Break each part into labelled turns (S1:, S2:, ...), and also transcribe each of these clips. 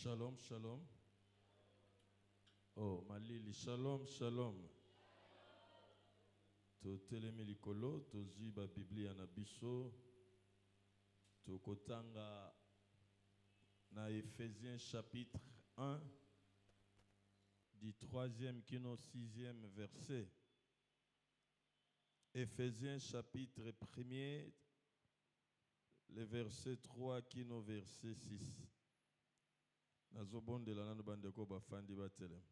S1: Shalom, shalom. Oh, Malili, shalom, shalom. To telemi likolo, to ziba Biblia na biso, to kotanga na Éphésiens chapitre 1, du 3e kino 6e verset. Éphésiens chapitre 1er, le verset 3 kino verset 6. Nazobondela nanu bandeko bafandi batelem.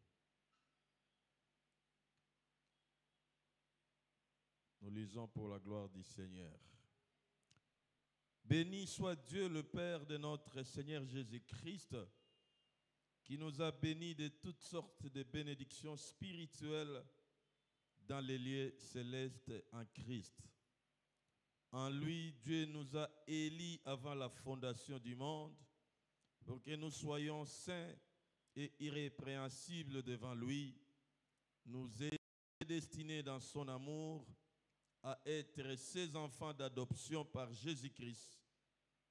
S1: Nous lisons pour la gloire du Seigneur. Béni soit Dieu le Père de notre Seigneur Jésus-Christ, qui nous a bénis de toutes sortes de bénédictions spirituelles dans les lieux célestes en Christ. En lui, Dieu nous a élis avant la fondation du monde, pour que nous soyons saints et irrépréhensibles devant lui, nous est destinés dans son amour à être ses enfants d'adoption par Jésus-Christ,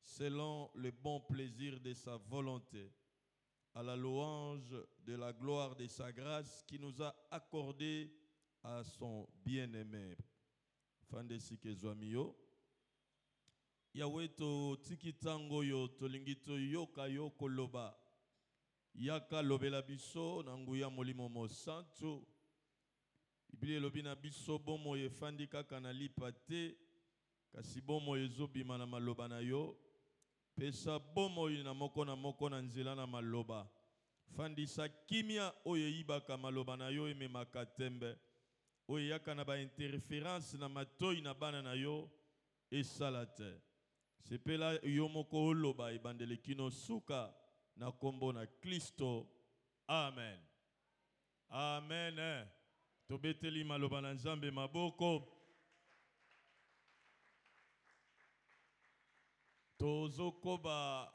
S1: selon le bon plaisir de sa volonté, à la louange de la gloire de sa grâce qui nous a accordé à son bien-aimé. Fandesi Zwamiyo. Yahweh to tikitango yo tolingito yoka yoko loba. Yaka lobela biso nanguya molimo mo santo. Biblia lobina biso bomo yefandi kaka na lipate kasi bomo ezobima na maloba na yo pesa bomo na moko na nzela na maloba fandisa kimia oyo yibaka maloba na yo ememaka tembe oyo yaka na ba interférence na matoi na bana na yo esala te sepela yo moko oloba ebandele kino suka na kombo na Kristo. Amen. Amen. Tobeteli maloba na Nzambe maboko. Tozokoba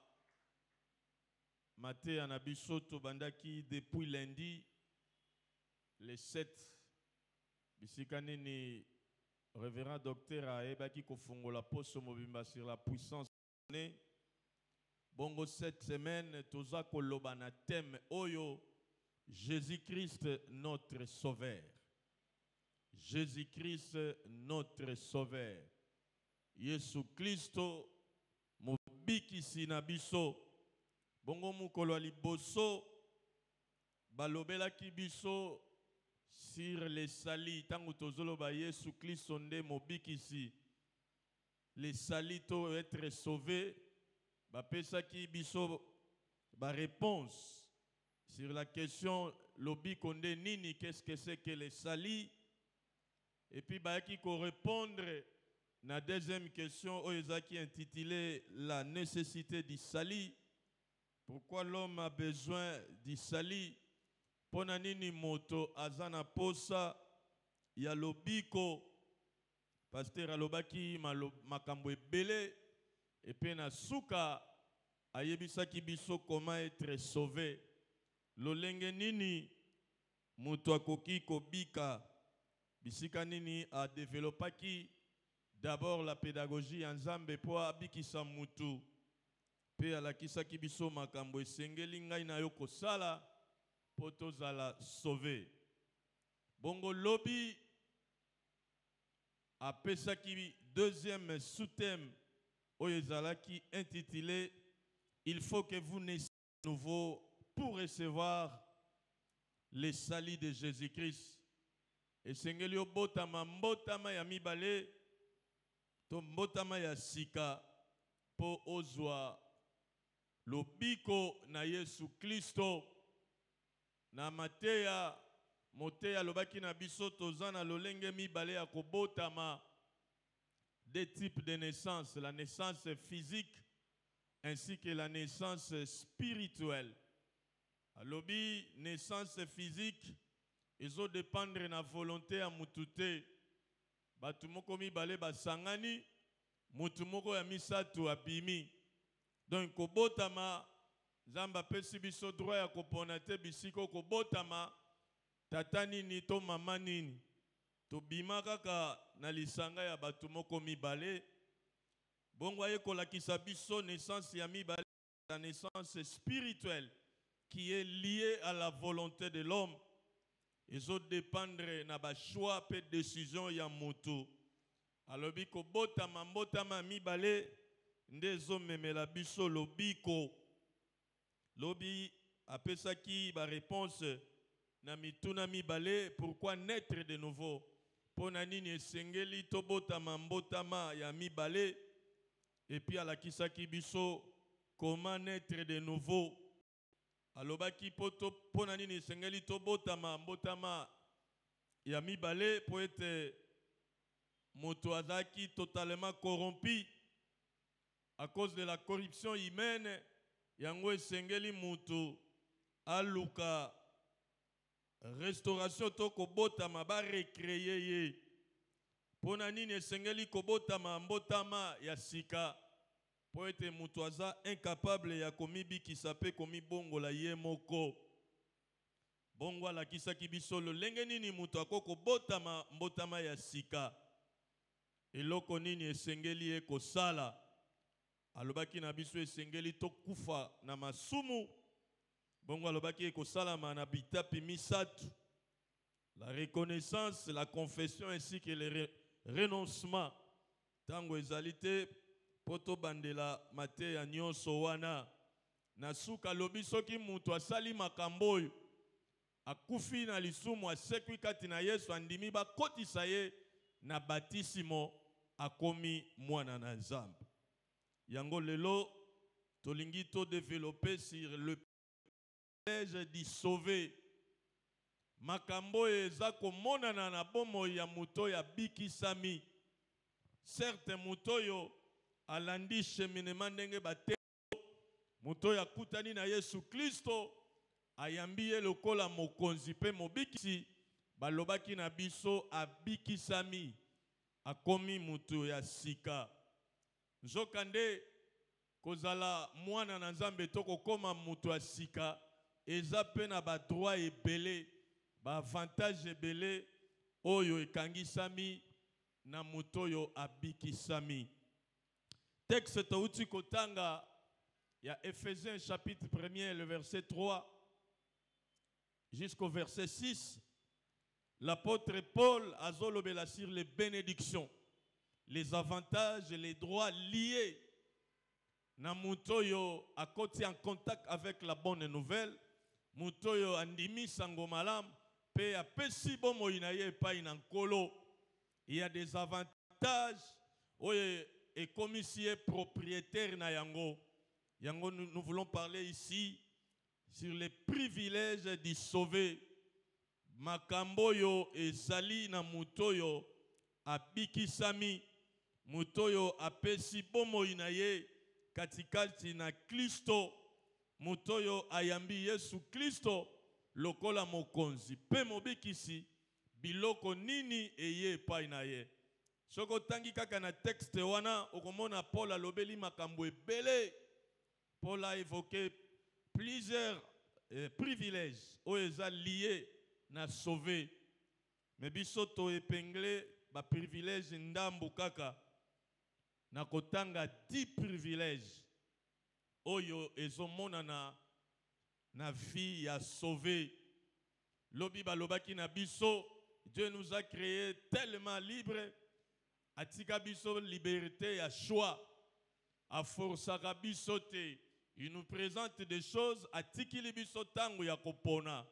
S1: Matéa na biso tobandaki depuis lundi le 7 bisika nini révérend docteur ayebaki kofungola poso mobimba sur la puissance donnée. Bongo cette semaine toza koloba na thème oyo Jésus-Christ notre sauveur. Jésus-Christ notre sauveur. Yesu Kristo mobikisi na biso. Bongo mukolo liboso balobelaki biso sur les sali tangu tozoloba Yesu Kristo nde mobikisi. Les sali to être sauvé bapesaki biso ba réponse sur la question lobi konde nini, qu'est-ce que c'est que les sali. Et puis, il faut répondre à la deuxième question, qui est intitulée la nécessité du salut. Pourquoi l'homme a besoin du salut? Ponanini moto azana posa ya lobiko pasteur alobaki makambo ebele et puis na suka ayebisaki biso comment être sauvé. Lolenge nini moto akoki kobika bisika nini a développé d'abord la pédagogie en Nzambe po abikisa mutu pe alakisaki biso makambo esengeli ngai na yo kosala po tozala sauvé. Bongo lobi apesaki deuxième sous-thème oyo ezalaki intitulé il faut que vous naissiez de nouveau pour recevoir les salut de Jésus-Christ. Et sengeli obotama mbotama ya mibale to mbotama ya sika po ozwa lobiko na Yesu Kristo. Na Matéa moteya lobaki na biso tozana lolenge mibale ya kobotama, deux types de naissance, la naissance physique ainsi que la naissance spirituelle. Alobi naissance physique ils ont dépendre de la volonté à mutute. Batumoko mibale basangani, mutumoko ya misatu abimi. Donc kobotama Zamba pesi biso droit ya koponate bisiko kobotama tatani ni to mama nini. To bima kaka na lisanga ya batumoko mibale. Bongo aye kolakisa biso naissance ya mibale, la naissance spirituelle. qui est lié à la volonté de l'homme. Ils ont dépendre na ba choix et décision ya moto. Alobi ko botama mbotama mibale ndezo memela biso lobiko. Lobi apesaki ba réponse na mituna mibale pourquoi naître de nouveau. Pona nini esengeli to botama mbotama ya mibale et puis alakisaki biso comment naître de nouveau. Alobaki poto pona nini esengeli to botama mbotama ya mibale po ete moto azaki totalement corrompu à cause de la corruption humaine. Yango esengeli moto aluka restauration to kobotama ba recréer ye. Pona nini esengeli kobotama mbotama ya sika po ete moto aza incapable ya komibikisa pe komibongola ye moko. Bongo alakisaki biso lolenge nini moto akoko botama mbotama ya sika. Eloko nini esengeli ye kosala. Alobaki na biso esengeli to kufa na masumu. Bongo alobaki ekosalama na bitapi misatu. La reconnaissance, la confession ainsi que le renoncement. Tango ezalite poto bandela mate ya nyonso wana. Nasuka lobi soki mutu asali makambo oyo akufi na lisumu asekwi kati na Yesu andimi bakotisa ye na batisimo akomi mwana na Nzambe. Yango lelo tolingi to développer sur le privilège d'y sauver. Makambo eza komonana na bomo ya muto ya bikisami. Certes muto yo alandi cheminement ndenge bate muto ya kutani na Yesu Kristo ayambi ye lokola mokonzi pe mobikisi balobaki na biso abikisami akomi muto ya sika. Nzokande kozala mwana na Nzambe to kokoma muto ya sika eza pe na ba droit ebele ba avantage ebele oyo ekangisami na muto yo abikisami. Texte touti kotanga ya Ephésiens chapitre 1er le verset 3 jusqu'au verset 6. L'apôtre Paul a zolobela sur les bénédictions, les avantages et les droits liés na mutoyo a côté en contact avec la bonne nouvelle, mutoyo andimi sango malam pe a pesi bomo inaye pa inankolo. Il y a des avantages et comme ici est propriétaire na yango. Yango nous voulons parler ici sur les privilèges d'y sauver. Makamboyo et sali na mutoyo abikisami mutoyo apesi bomo inaye katikati na Kristo mutoyo ayambi Yesu Kristo lokola mokonzi pe mobikisi biloko nini eye pa inaye. Soko tangi kaka na texte wana okomona Paul alobeli makambo ebele. Paul a évoqué plusieurs privilèges oeza liés na sauver. Mais biso to épinglé ba privilège ndambu kaka na kotanga 10 privilèges oyo ezomona na vie ya sauver. Lobi balobaki na biso Dieu nous a créés tellement libres. Atika biso liberté ya choix. A forçaka biso te. Il nous présente des choses atiki libiso tango ya kopona.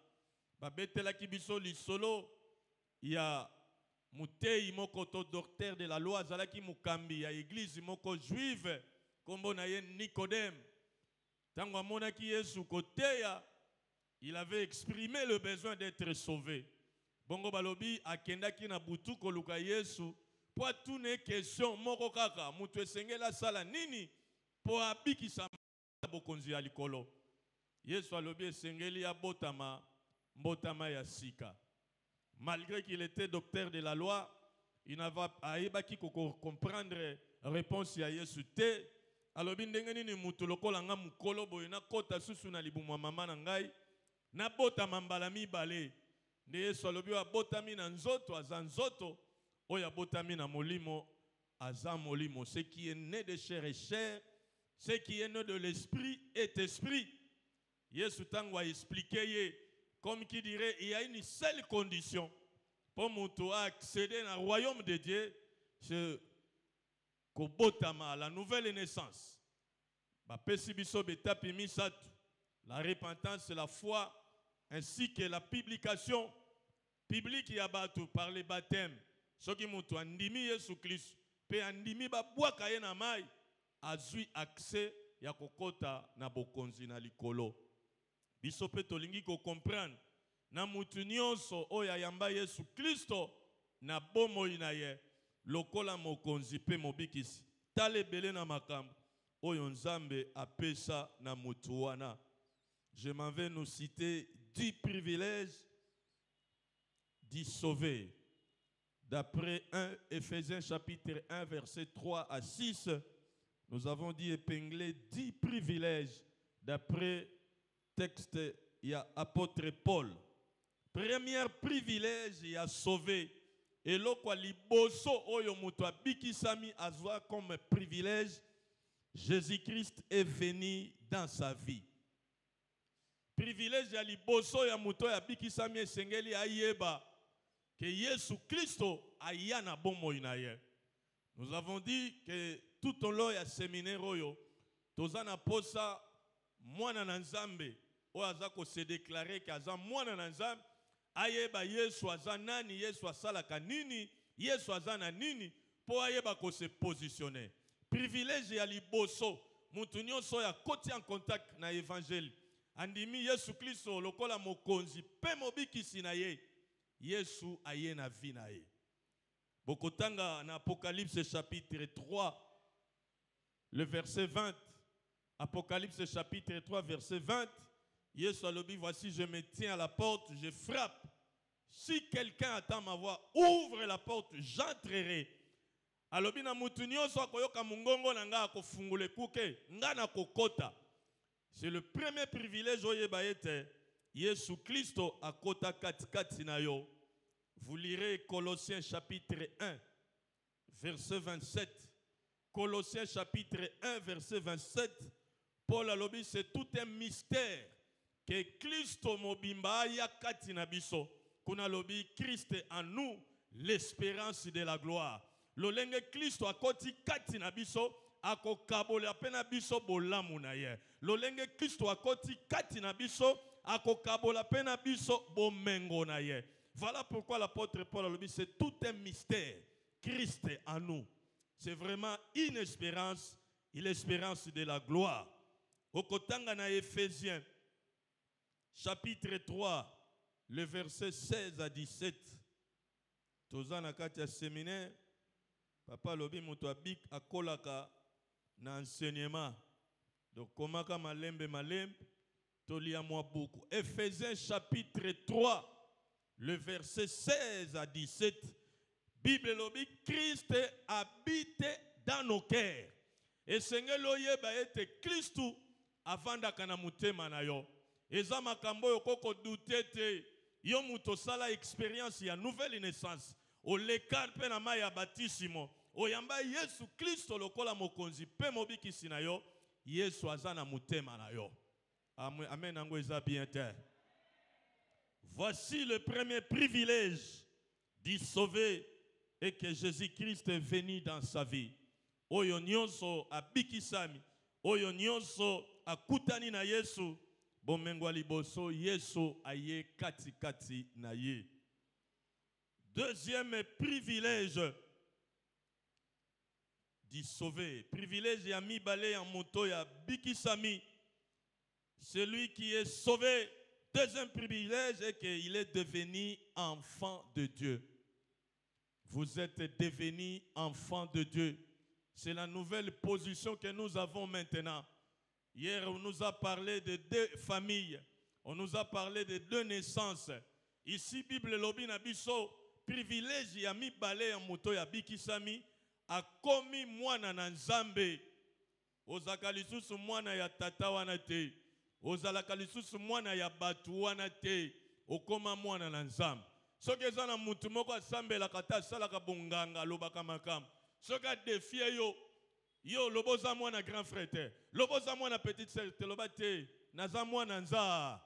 S1: Babetela ki biso lisolo ya mutei moko to docteur de la loi zalaki mukambi ya église moko juive kombo na ye Nicodème. Tango amonaki Yesu koteya, il avait exprimé le besoin d'être sauvé. Bongo balobi akendaki na butu koluka Yesu po atune question moko kaka mutu esengela sala nini po abikisa bokonzi ya likolo. Yesu alobi esengeli ya botama mbotama ya sika. Malgré qu'il était docteur de la loi, il n'avait pas comprendre réponse ya Yesu te. Alobi ndenge nini mutu lokola nga mukolo boye na kota susu na libumu mama na ngai na botama mbala mibale. Nde Yesu alobi wa botami na nzoto aza nzoto oya botami na molimo aza molimo. Ce qui est né de chair est chair, ce qui est né de l'esprit est esprit. Yesu tango a expliqué, comme qui dirait, il y a une seule condition pour Moutou accéder au royaume de Dieu, c'est Kobotama, la nouvelle naissance. La repentance, la foi, ainsi que la publication publique Yabatu par le baptême. Ce qui Moutou andimi Yesu Christ, pe andimi babwaka ye na mai, azui accès ya kokota na bokonzi na likolo. Biso pe tolingi ko comprendre na mutu nyonso oya yamba Yesu Kristo na bomoi na ye lokola mokonzi pe mobikisi tale bele na makambo oyo nzambe apesa na mutu wana. Je m'en vais nous citer 10 privilèges d'y sauver. D'après 1 Éphésiens chapitre 1 verset 3 à 6, nous avons dit épingler 10 privilèges d'après texte, il y a apôtre Paul. Premier privilège, il y a sauvé. Et là, quoi, liboso oyo mutu abikisami azwa comme privilège, Jésus-Christ est venu dans sa vie. Privilège ya liboso ya mutu abikisami esengeli ayeba que Yesu Christo aya na bomoi na ye. Nous avons dit que tout au long ya séminaire oyo, tozana posa mwana na nzambe o azako se déclarer que aza mwana na nzambe ayeba Yesu aza nani, Yesu asalaka nini, Yesu aza na nini po ayeba ko se positionner. Privilège ya liboso mutu nyonso ya koti en contact na évangile andimi Yesu Kristo lokola mokonzi pe mobikisi na ye, Yesu aye na vie na ye. Bokotanga na Apocalypse chapitre 3 le verset 20. Apocalypse chapitre 3 verset 20. Yesu alobi, voici je me tiens à la porte, je frappe. Si quelqu'un attend ma voix, ouvre la porte, j'entrerai. Alobi na mutu nyonso akoyoka mungongo na nga akofungula kuke, nga na kokota. C'est le premier privilège oyeba ete Yesu Kristo akota katikati na yo. Vous lirez Colossiens chapitre 1 verset 27. Colossiens chapitre 1 verset 27. Paul alobi, c'est tout un mystère que Christo mobimba ya kati na biso. Kuna lobi Christ en nous, l'espérance de la gloire. Lolenge Christo akoti kati na biso, akokabola pena biso bolamu na ye. Lolenge Christo akoti kati na biso, akokabola pena biso bomengo na ye. Voilà pourquoi l'apôtre Paul alobi, c'est tout un mystère. Christ en nous. C'est vraiment une espérance, l'espérance de la gloire. Au Kotanga na Éphésiens, chapitre 3, le verset 16 à 17. Tozana katia séminaire, papa lobi mutu abik akolaka na enseignement. Donc komaka malembe tolia mwa beaucoup. Éphésiens chapitre 3, le verset 16 à 17. Bible lobi, Christ habite dans nos cœurs. Et Seigneur loyeba ete Christou avandaka na mutema na yo. Eza makambo yo koko dutete yo muto sala expérience ya nouvelle naissance. O lekar pe na ma ya baptisimo. O yamba Yesu Kristo lokola mokonzi pe mobikisi na yo. Yesu aza na mutema na yo. Amen nango eza bien terre. Voici le premier privilège d'y sauver et que Jésus-Christ est venu dans sa vie. Oyo nyonso abikisami, oyo nyonso akutani na Yesu, bomengwa liboso Yesu aye kati kati na ye. Deuxième privilège d'y sauver. Privilège ya mibale en moto ya bikisami. Celui qui est sauvé. Deuxième privilège est qu'il est devenu enfant de Dieu. Vous êtes devenu enfant de Dieu. C'est la nouvelle position que nous avons maintenant. Hier, on nous a parlé de 2 familles. On nous a parlé de 2 naissances. Ici, Bible lobi na biso, privilège ya mibale ya moto ya bikisami, a komi mwana na nzambe. Ozaka lisusu mwana ya tata wana te. Ozalaka lisusu mwana ya batu wana te. Okoma mwana na nzambe. Soki eza na mutu moko asambela kata salaka bonganga lobaka makam. Soki a défié yo loboza mwana grand frère te. Loboza mwana petite sœur te loba te. naza mwana nza.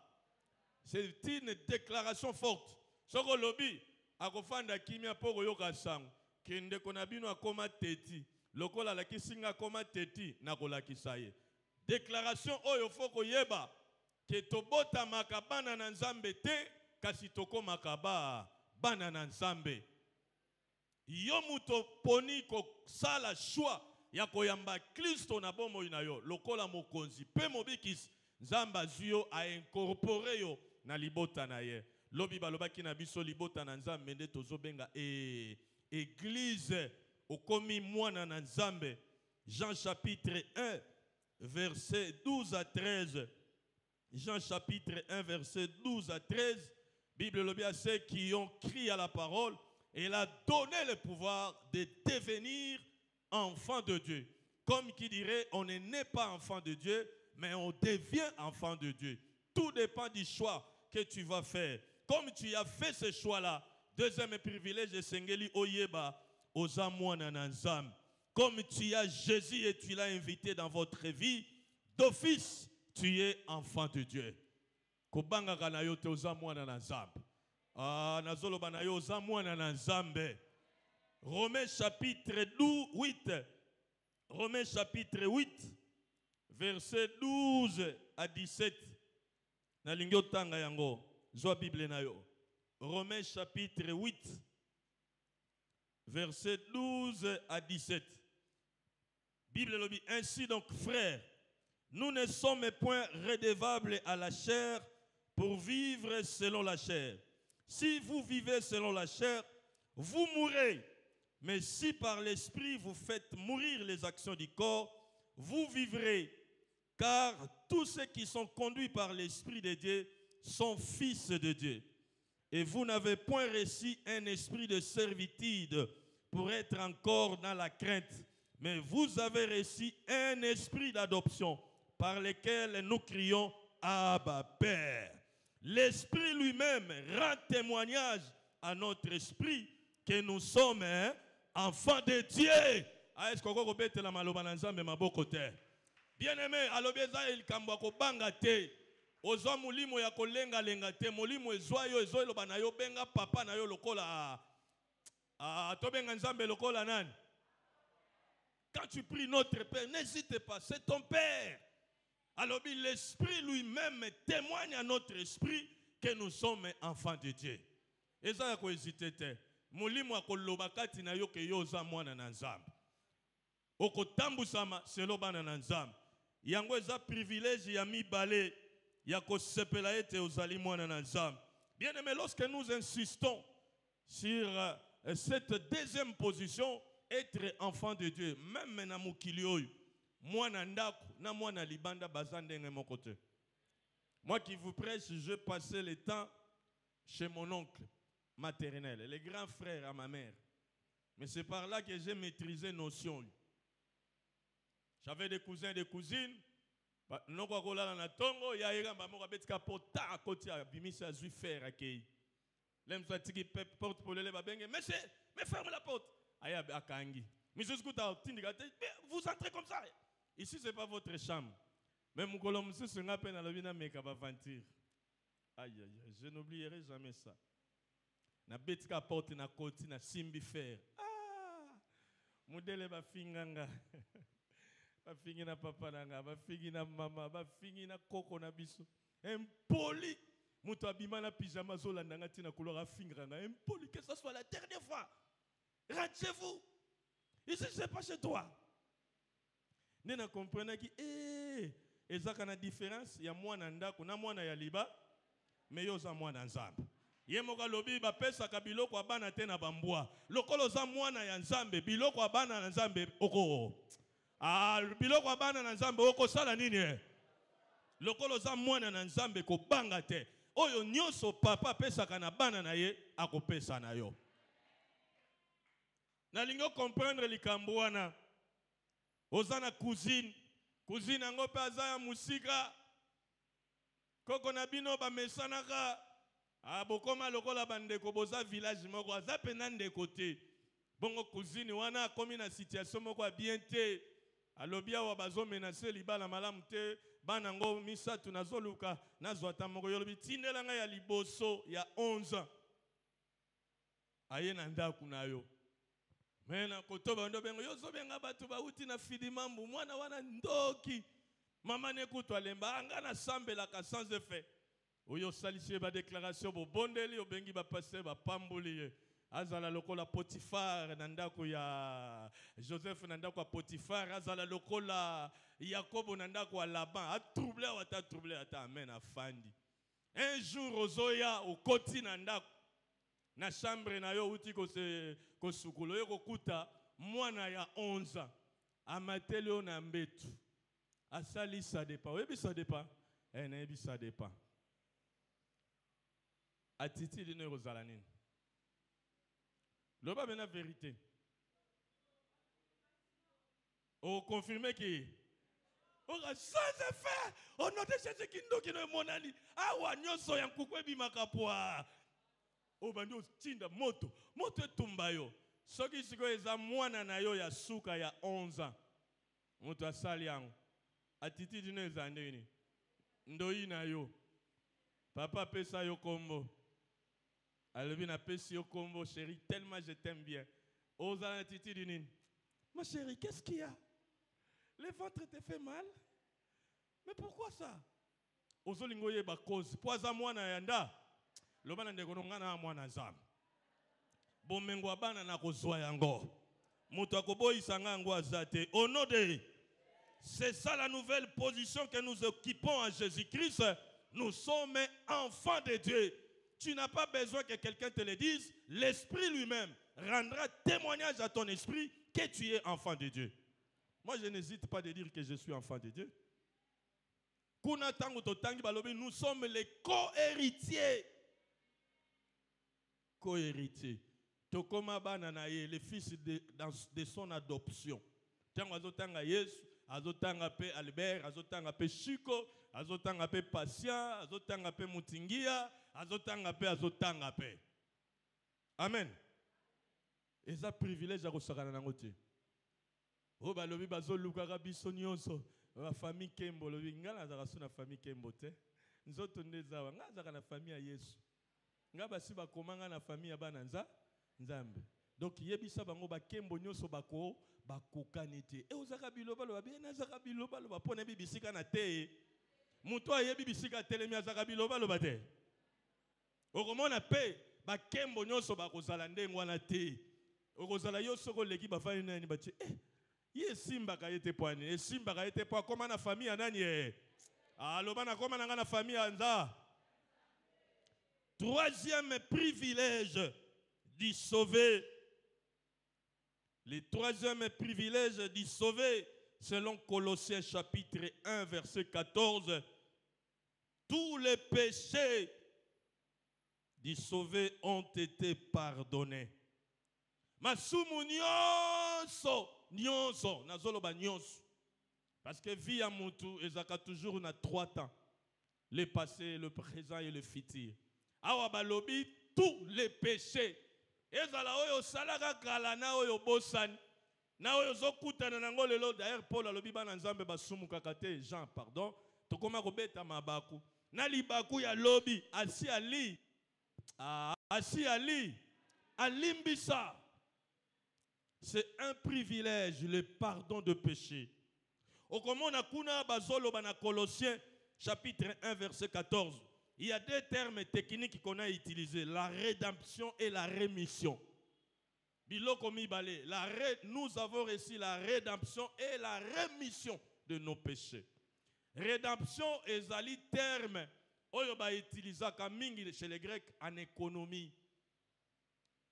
S1: C'est une déclaration forte. Soko lobi akofanda kimia poko yoka sango. Kende konabino akoma teti. Lokola la kisinga akoma teti na kolakisa ye. Déclaration oyo foko yeba ke tobota makabana na nzambe te kasi toko makaba bana na nzambe. Yo muto poni ko sala choix ya koyamba Kristo na bomo na yo lokola mokonzi pe mobikisi nzamba zuyo a incorporé yo na libota na ye. Lobi balobaki na biso libota na nzambe nde tozobenga église okomi mwana na nzambe. Jean chapitre 1 verset 12 à 13. Jean chapitre 1 verset 12 à 13. Bible lobi à ceux qui ont crié à la parole, et il a donné le pouvoir de devenir enfant de Dieu. Comme qui dirait, on n'est pas enfant de Dieu, mais on devient enfant de Dieu. Tout dépend du choix que tu vas faire. Comme tu as fait ce choix-là, deuxième privilège de Sengeli Oyeba, Ozamouana Nanzam. Comme tu as Jésus et tu l'as invité dans votre vie, d'office, tu es enfant de Dieu. Kobanga kanayo te Ozamouana Nanzam. Ah, nazolo banayo Ozamouana Nanzambe. Romains chapitre 8. Romains chapitre 8, verset 12 à 17. Na lingyo tanga yango. Zwa Bible na yo. Romains chapitre 8, verset 12 à 17. Bible le dit ainsi donc, frères, nous ne sommes point redevables à la chair pour vivre selon la chair. Si vous vivez selon la chair, vous mourrez. Mais si par l'esprit vous faites mourir les actions du corps, vous vivrez. Car tous ceux qui sont conduits par l'esprit de Dieu sont fils de Dieu. Et vous n'avez point reçu un esprit de servitude pour être encore dans la crainte, mais vous avez reçu un esprit d'adoption par lequel nous crions Abba Père. L'esprit lui-même rend témoignage à notre esprit que nous sommes enfants de Dieu. Est-ce qu'on peut répéter la malobananza mais ma bokote? Bien-aimé, alobeza il kambwa ko banga te. Ozo mulimo ya kolenga lenga te, mulimo ezwayo ezoyo bana yo benga papa na yo lokola to benga nzambe lokola nani? Quand tu pries notre Père, n'hésite pas, c'est ton Père. Alors l'Esprit lui-même témoigne à notre esprit que nous sommes enfants de Dieu. Et ça ya ko hésiter te. Mulimo akoloba kati na yo ke yo za mwana na nzambe. Okotambusama selo bana na nzambe. Yango eza privilège ya mibale. Bien aimé, lorsque nous insistons sur cette deuxième position, être enfant de Dieu, même na mukilioyu, moi nandaku, na moi na libanda bazandenge mon côté. Moi qui vous prêche, je passais le temps chez mon oncle maternel, les grands frères à ma mère. Mais c'est par là que j'ai maîtrisé notion. J'avais des cousins et des cousines. Non quoi kola na tongo ya yega mamo kabetika pota akoti ya bimisa zui faire akei. L'aime soit tiki porte pour le babenge. Mais ferme la porte. Aya akangi. Monsieur Skuta tindika vous entrez comme ça. Ici c'est pas votre chambre. Même mon colon monsieur se rappelle dans la vie na meka ba aventure. Aïe aïe, je n'oublierai jamais ça. Na betika porte na koti na simbi faire. Ah! Modèle ba finganga. Bafingi na papa nanga, bafingi na mama, bafingi na koko na biso. Impoli. Muto abima na pyjama zola nanga tina couleur afinganga. Impoli, que ce soit la dernière fois. Rentre chez vous. Ici c'est pas chez toi. Nena comprendre ki ezaka na différence ya mwana ndako na mwana ya liba mais yo za mwana nzambe. Ye moka lobi ba pesa ka biloko abana te na bambwa. Lokolo za mwana ya nzambe biloko abana na nzambe oko. Ah, biloko abana na nzambe oko sala nini? Lokolo za mwana na nzambe ko banga te. Oyo nyoso papa pesa kana bana na ye akopesa na yo. Na lingo comprendre likambo wana. Ozana cousine ango pe azaya musika. Koko na bino ba mesanaka. Abokoma lokola bandeko boza village moko aza pena ndeko te. Bongo cousine wana komi na situation moko bien te. Alobia wa bazo menacer libala malamu te banango misatu nazoluka nazwata moko yolobi tindela ngai ya liboso ya 11 ans aye na ndaku na yo mena kotoba ndo bengo yozo benga batu bauti na fidimambu mwana wana ndoki mama nekutwa lemba anga na sambelaka sans effet oyo salisie ba déclaration bo bondeli obengi ba passer ba pambuli azala lokola Potifar na ndako ya Joseph na ndako ya Potifar azala lokola Yakobo na ndako ya Laban a troublé ata amen afandi un jour ozoya okoti na ndako na chambre na yo uti ko sukulo yo kokuta mwana ya 11 ans amateli yo na mbetu asali ça dépend oyebi ça dépend na yebi ça dépend attitude ne kozala nini loba bena vérité o confirmer que ora sans effet au nom de Jésus kindo kino monani awa nyoso ya nkukwe bimaka poa o bandi otinda moto etumba yo soki siko eza mwana na yo ya suka ya 11 ans moto asali yango attitude ne eza ndeni ndoi na yo papa pesa yo kombo alobi na pesi yo kombo chérie tellement je t'aime bien oza attitude nini ma chérie qu'est-ce qu'il y a le ventre te fait mal mais pourquoi ça ozolingo yeba cause poaza mwana ya nda loba na ndeko ngana mwana nzambe bomengo abana na kozwa yango moto akoboyisa ngango azate au nom de c'est ça la nouvelle position que nous occupons en Jésus-Christ. Nous sommes enfants de Dieu. Tu n'as pas besoin que quelqu'un te le dise. L'Esprit lui-même rendra témoignage à ton esprit que tu es enfant de Dieu. Moi, je n'hésite pas de dire que je suis enfant de Dieu. Nous sommes les co-héritiers. Co-héritiers. Tokoma bananaye, le fils de son adoption. Tango Yesu. Azotanga pe Albert, azotanga pe Chico, azotanga pe Patient, azotanga pe Mutingia, azotanga pe. Amen. Et ça privilège à kosakana nango te. O balobi bazoluka biso nyonso, ba famille Kembo lobi ngala za na famille Kembo te. Nzoto ndezawa ngaza na famille ya Yesu. Ngaba si ba komanga na famille ya bana Nzambe. Donc yebisa bango ba Kembo nyonso bako bakokanite. E ozaka biloba lo bien azaka biloba lo pona bibisika na te. Muto ayebi bisika telemi azaka biloba lo bate. Okomona pe ba Kembo nyonso bakozala ndengo na te. Okozala yo soko leki bafani nani bati ye simba ka yete poani. E simba ka yete poa koma na famille ya nani aloba na koma na famille ya nza. Troisième privilège d'y sauver. Le troisième privilège d'y sauver, selon Colossiens chapitre 1, verset 14, tous les péchés d'y sauver ont été pardonnés. Masumu nyonso, nazoloba nyonso. Parce que vie à mutu, ezaka toujours na 3 temps. Le passé, le présent et le futur. Awa balobi, tous les péchés. Ezala oyo salaka kala na oyo bosani na oyo zokutana nango lelo d'ailleurs Paul alobi bana nzambe basumu kakate Jean pardon tokoma kobeta mabaku na libaku ya lobi asi ali alimbisa. C'est un privilège le pardon de péché. Okomona kuna bazolo bana Colossiens chapitre 1 verset 14. Il y a 2 termes techniques qu'on a utilisés, la rédemption et la rémission. Nous avons reçu la rédemption et la rémission de nos péchés. Rédemption est un terme utilisé chez les Grecs en économie.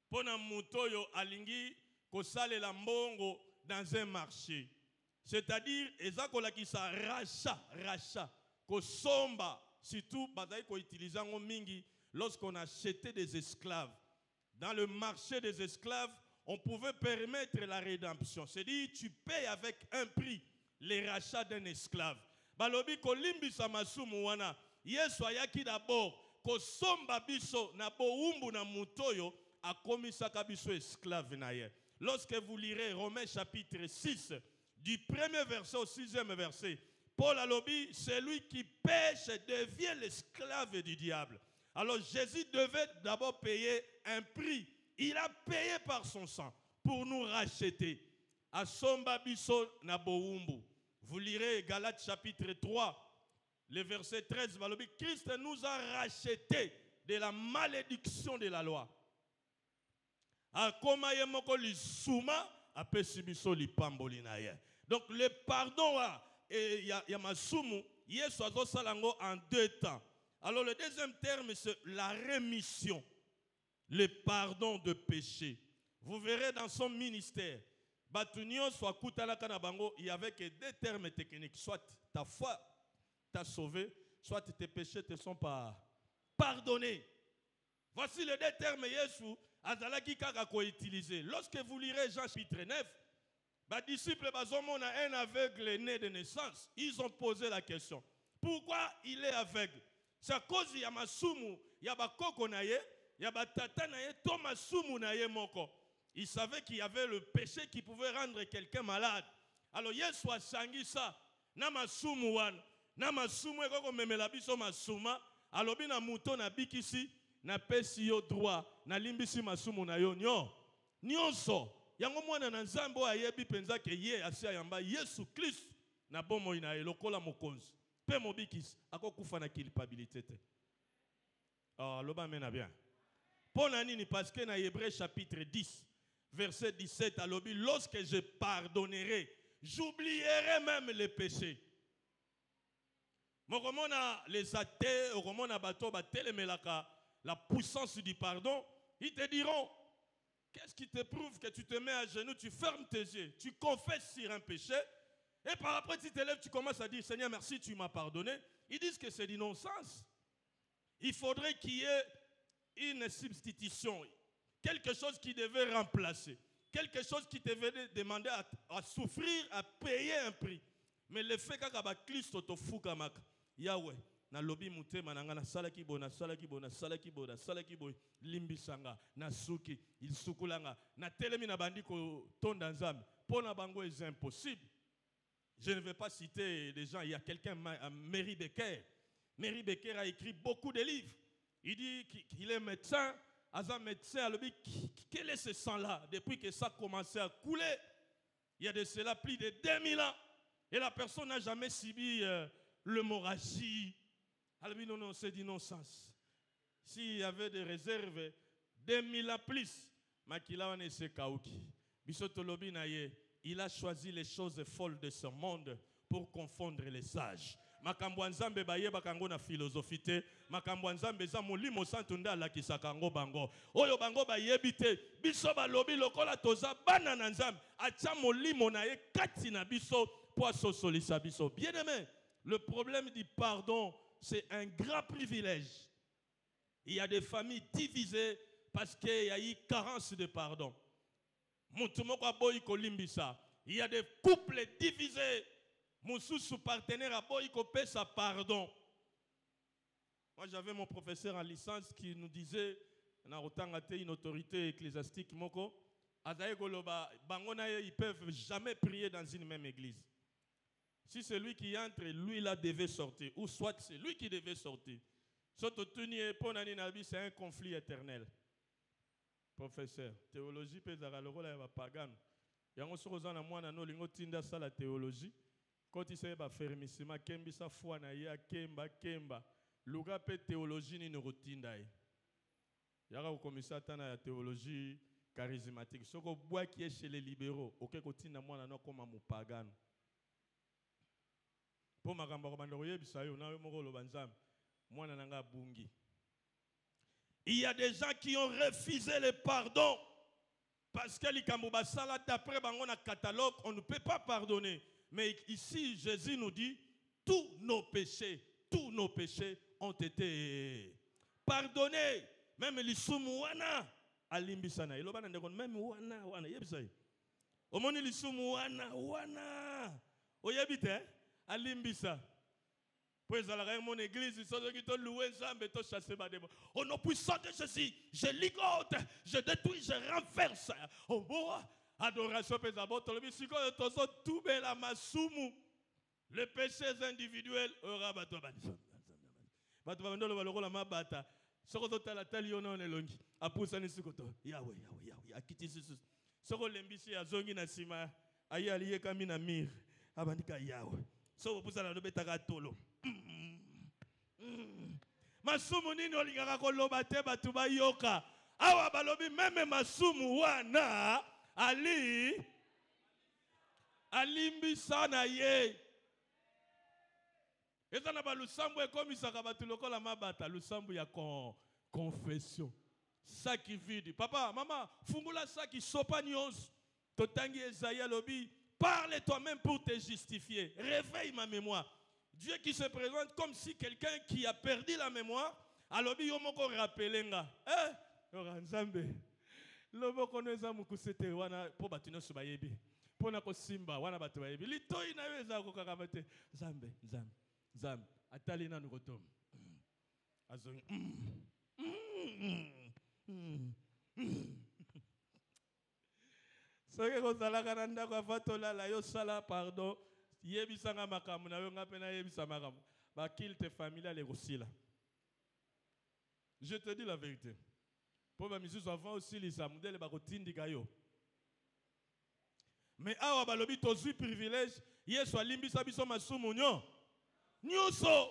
S1: Pona mutoyo alingi kosale la mbongo dans un marché. C'est-à-dire, ezakolakisa rachat, kosomba. Surtout, lorsqu'on achetait des esclaves. Dans le marché des esclaves, on pouvait permettre la rédemption. C'est-à-dire, tu payes avec un prix les rachats d'un esclave. Balobi kolimbi samasumu wana. Yesu ayaki d'abord kosomba biso na boumbu na mutoyo akomisaka biso esclave na ye. Lorsque vous lirez Romains chapitre 6, du 1er verset au 6e verset, Paul alobi, celui qui pêche devient l'esclave du diable. Alors Jésus devait d'abord payer un prix. Il a payé par son sang pour nous racheter. Asomba biso na boumbu. Vous lirez Galates chapitre 3, le verset 13. Christ nous a rachetés de la malédiction de la loi. Donc le pardon, il y a masumu, Yesu azosalango en deux temps. Alors le deuxième terme, c'est la rémission, le pardon de péché. Vous verrez dans son ministère, il y avait que deux termes techniques. Soit ta foi t'a sauvé, soit tes péchés ne te sont pas pardonnés. Voici les deux termes Yesu azalaki kaka ko utiliser. Lorsque vous lirez Jean chapitre 9, les disciples ont un aveugle né de naissance. Ils ont posé la question. Pourquoi il est aveugle? C'est à cause il y a masumu, il y a bakoko na ye, il y a batata na ye, to masumu na ye moko. Il savait qu'il y avait le péché qui pouvait rendre quelqu'un malade. Alors Yesu a sangi ça. Na masumu wan, na masumu ekoko memela biso masuma, alobi na muto na bikisi, na pesi yo droit, na limbisi masumu na yo nyo. Nyonso, yango mwana na nzambo ayebi penza ke ye asia yamba Yesu Christ na bomo ina lokola mokonzi. Pe mobikisi akokufa na culpabilité te. Loba mena bien. Pona nini parce que na Hébreux chapitre 10 verset 17 à l'obi, lorsque je pardonnerai, j'oublierai même les péchés. Mokomona les athées, mokomona bato batelemelaka la puissance du pardon, ils te diront, qu'est-ce qui te prouve que tu te mets à genoux, tu fermes tes yeux, tu confesses sur un péché, et par après tu te lèves, tu commences à dire, Seigneur, merci, tu m'as pardonné. Ils disent que c'est du non-sens. Il faudrait qu'il y ait une substitution, quelque chose qui devait remplacer, quelque chose qui devait demander à souffrir, à payer un prix. Mais le fait que Christ autofukamaka, Yahweh, na lobi mutema nanga na salaki bona salaki bona salaki bona salaki boy limbisanga na suki il sukulanga na telemi na bandiko tonda nzambe pona bango est impossible. Je ne vais pas citer des gens, il y a quelqu'un, Mary Becker. Mary Becker a écrit beaucoup de livres. Il dit qu'il est médecin. Azan médecin, quel est ce sang-là? Depuis que ça a commencé à couler, il y a de cela plus de 2000 ans. Et la personne n'a jamais subi l'hémorragie. Alors, non, c'est du non-sens. S'il y avait des réserves, 2000 ans plus, il a choisi les choses folles de ce monde pour confondre les sages. Makambo nzambe bayeba kango na philosophie te, makambo nzambe za molimo santu nda lakisa kango bango. Oyo bango bayebi te, biso balobi lokola toza bana na nzambe, acha molimo na ye kati na biso po asosolisa biso. Bien-aimé, le problème du pardon, c'est un grand privilège. Il y a des familles divisées parce qu'il y a eu carence de pardon. Il y a des couples divisés. Mon sous-partenaire a boy copé sa pardon. Moi j'avais mon professeur en licence qui nous disait, une autorité ecclésiastique moko, ils peuvent jamais prier dans une même église. Si c'est lui qui entre, lui là devait sortir, ou soit c'est lui qui devait sortir. C'est un conflit éternel. Professeur, théologie peut être le rôle de pagan. Il y a un chose na mwana no lingo tinda sa la théologie. Quand il s'est fermissima kembi sa foi na ya kemba luga pe théologie ni rotinda. Il y a un commissaire tana ya théologie charismatique. Soko bois qui est chez les libéraux, OK kotinda mwana no comme mu pagan. Pour makamba ko bando yebisa yo na yo moko lo banzam mwana nanga bungi. Il y a des gens qui ont refusé le pardon parce que d'après le catalogue, on ne peut pas pardonner. Mais ici, Jésus nous dit, tous nos péchés ont été pardonnés. Même les soumouana, alimbisana. Il y a même wana, yebisay. Omoni les soumouana, oyebite, alimbisa. Mon église, au nom puissant de Jésus, je ligote, je détruis, je renverse. Oh, adoration, Les péchés individuels, ora bato banzo. Bato bandolo baloko la mabata. Soko tala tali ono nelongi. Apusa ni sikoto. Yawe. Akiti susu. Soko lembisi azongi na sima. Ayi aliye kami na mir. Abandika yawe. Soko pusa na lobeta katolo. Masumu nini olingaka koloba te batu bayoka. Awa balobi meme masumu wana alimbi sana ye. Eza na ba lusambo ekomisaka batu lokola mabata lusambo ya confession. Saki vide. Papa, maman, fungula saki sopa nyonso. Totangi Esaïe lobi, parle toi-même pour te justifier. Réveille ma mémoire. Dieu qui se présente comme si quelqu'un qui a perdu la mémoire, alobi yomoko rappelenga. Oranzambe. Loboko neza mukusete wana po batino subayebi. Pona ko simba wana batu bayebi. Litoi na weza ko kakabate. Zambe. Atali na nukotom. Azong. Soke ko salaka na ndako afatola la yo sala pardon. Yebisanga makamu na yo ngapena yebisa makamu. Ba kilte familial et osila. Je te dis la vérité. Pour ma mission avant aussi les amudele ba kotindika yo. Mais awa balobi tozu privilège, yeso alimbisa biso masumu nyo. Nyuso,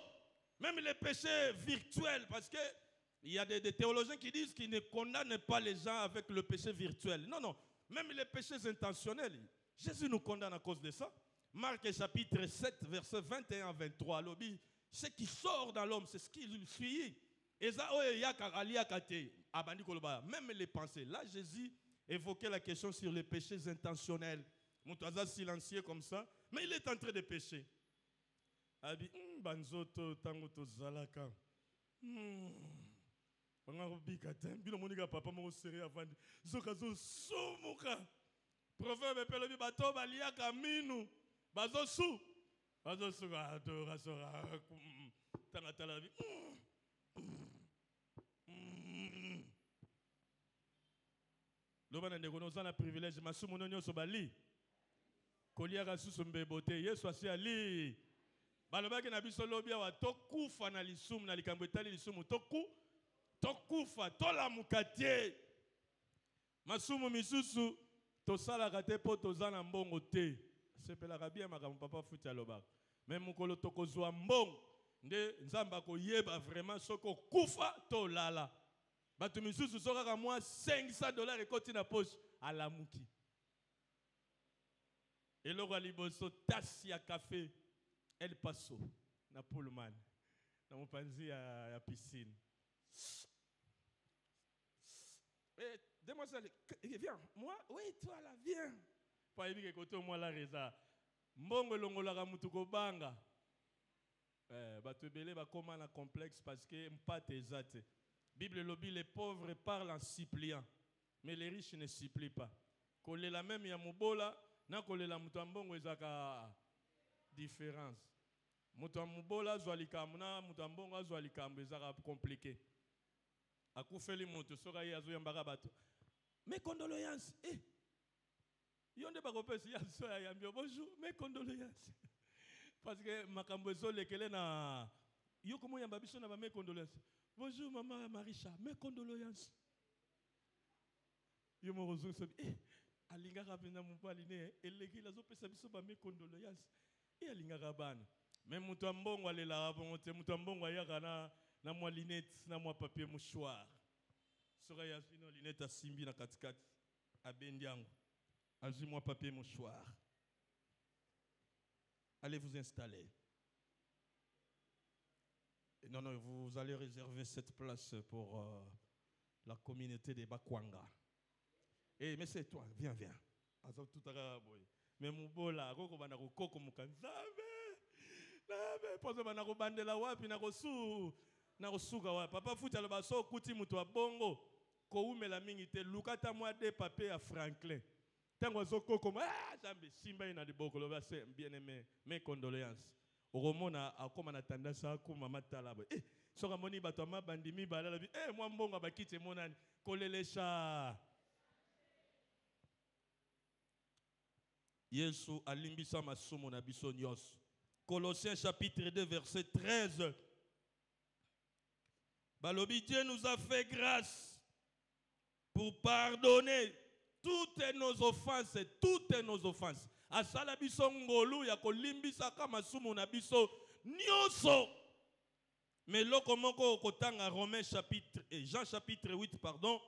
S1: même les péchés virtuels, parce que il y a des théologiens qui disent qu'ils ne condamnent pas les gens avec le péché virtuel. Non, même les péchés intentionnels. Jésus nous condamne à cause de ça. Marc chapitre 7, versets 21 à 23. Lobby, ce qui sort dans l'homme, c'est ce qui lui suit. Même les pensées. Là, Jésus évoquait la question sur les péchés intentionnels. Moutaza silencieux comme ça, mais il est en train de pécher. Abi banzoto tango to zalaka. Bangabika bino monika papa mo sérieux avant zokazo sumuka. Proverbe pelobi bato baliaka minu. Bazosu adoration tanga tala bi. Lobana ndeko nozana privilège masumu nonyo sobali. Koliaka susu mbebote Yesu asi ali. Balobaki na biso lobi awa tokufa na lisumu na likambo etali lisumu tokufa tolamuka tie. Masumu misusu tosalaka te po tozana mbongo te. Sepelaka bien makambo papa futi alobaka. Même mukolo tokozwa mbongo nde nzamba koyeba vraiment soko kufa to lala. Batu misusu sokaka mwa $500 ekoti na poche alamuki. Eloko liboso tasi ya café El Paso na Pullman na mopanzi ya piscine. Demoiselle, viens. Moi, oui, toi là, viens. Pas évident que côté moi la reza. Mbongo longolaka mutu ko banga. Bato belé ba koma na complexe parce que mpate ezate. Bible lobby les pauvres parlent en suppliant, mais les riches ne supplient pas. Kolela même ya mubola na kolela mutu mbongo ezaka différence. Mutu mubola zwalikambu na mutu mbongo zwalikambu ezaka compliqué. Akufeli mutu soka ye azoyambaka bato. Mes condoléances. Yonde bakopesi ya soya yambio bonjour, mes condoléances. Parce que makambo ezolekele na yo komo yamba biso na ba mes condoléances. Bonjour maman Marisha, mes condoléances. Yo mo rozo so alinga kapena mupali ne eleki lazo pesa biso ba mes condoléances. Alinga kabana. Même mutu ambongo alela bongo te mutu ambongo ayaka na mwa linette na mwa papier mouchoir. Soka ya sino linette asimbi na katikati abendi yango. Azui mwa papier mouchoir. Allez vous installer. Et non, vous allez réserver cette place pour la communauté des Bakwanga. Mais c'est toi, viens. Mais mon bola, koko bana koko mukanzabe. Nabe, pozo bana ko bandela wapi na kosuka wapi. Papa futa le baso kuti mutu wa bongo. Ko umela mingi te lukata mwa de papier à Franklin. Tango zokoko jambe simba ina de boko loba c'est bien aimé, mes condoléances. Oromona akoma na tendance akoma matala bo. Soka moni bato ma bandimi balala bi mwa mbongo bakite monani kolelesha. Yesu alimbisa masumu na biso nyos. Colossiens chapitre 2, verset 13. Balobi, Dieu nous a fait grâce pour pardonner toutes nos offenses, toutes nos offenses. Asala biso ngolu ya kolimbisa kama sumu na biso nyoso. Mais loko moko kotanga Romains chapitre Jean chapitre 8 pardon.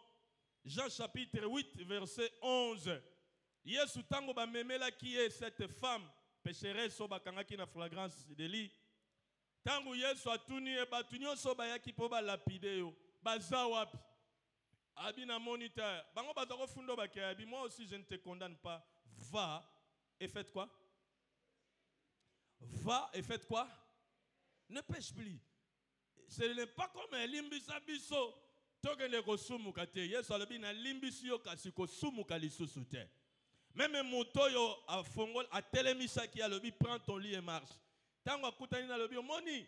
S1: Jean chapitre 8 verset 11. Yesu tango ba memela qui est cette femme pécheresse so bakangaki na flagrance délit. Tango Yesu atuni e batu nyonso bayaki po ba lapide yo. Baza wapi? Abina moniteur. Bango bazako fundo bakayabi. Moi aussi je ne te condamne pas. Va et faites quoi? Va et faites quoi? Ne pêche plus. Ce n'est pas comme un limbisa biso. Tokende ko sumuka te. Yesu alobi na limbisi yo kasi ko sumuka lisusu te. Même moto yo a fongol a telemisa ki alobi prends ton lit et marche. Tango akutani na alobi moni.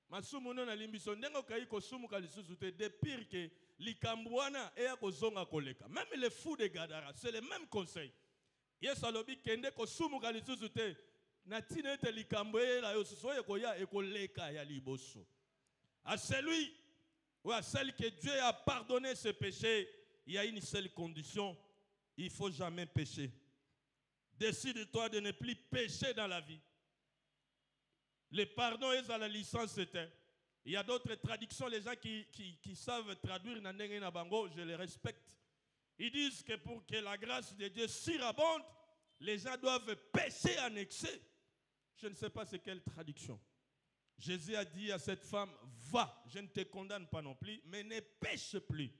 S1: Masumu no na limbiso ndengo kai ko sumuka lisusu te de pire que likambwana e ya kozonga koleka. Même les fous de Gadara, c'est le même conseil. Yesu alobi kende ko sumuka lisusu te. Na tina te likambo e la yo so ye ko ya e ko leka ya liboso. À celui ou à celle que Dieu a pardonné ses péchés, il y a une seule condition. Il ne faut jamais pécher. Décide-toi de ne plus pécher dans la vie. Le pardon est à la licence. Il y a d'autres traductions, les gens qui savent traduire Nandenge Nabango, je les respecte. Ils disent que pour que la grâce de Dieu surabonde, les gens doivent pécher en excès. Je ne sais pas c'est quelle traduction. Jésus a dit à cette femme, va, je ne te condamne pas non plus, mais ne pêche plus.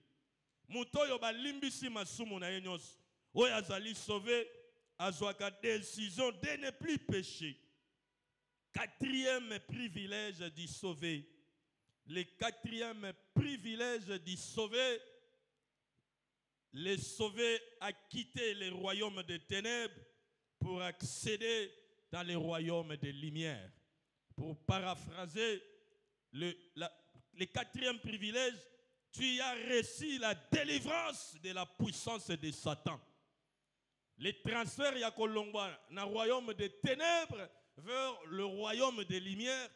S1: Mutoyo ba limbisi masumu na yenyos. Oyo azali sauvé, azwaka décision de ne plus pécher. Quatrième privilège du sauvé. Le quatrième privilège du sauvé. Le sauvé a quitté le royaume des ténèbres pour accéder dans le royaume des lumières. Pour paraphraser le quatrième privilège, tu as reçu la délivrance de la puissance de Satan. Le transfert ya kolongwa na royaume des ténèbres vers le royaume des lumières.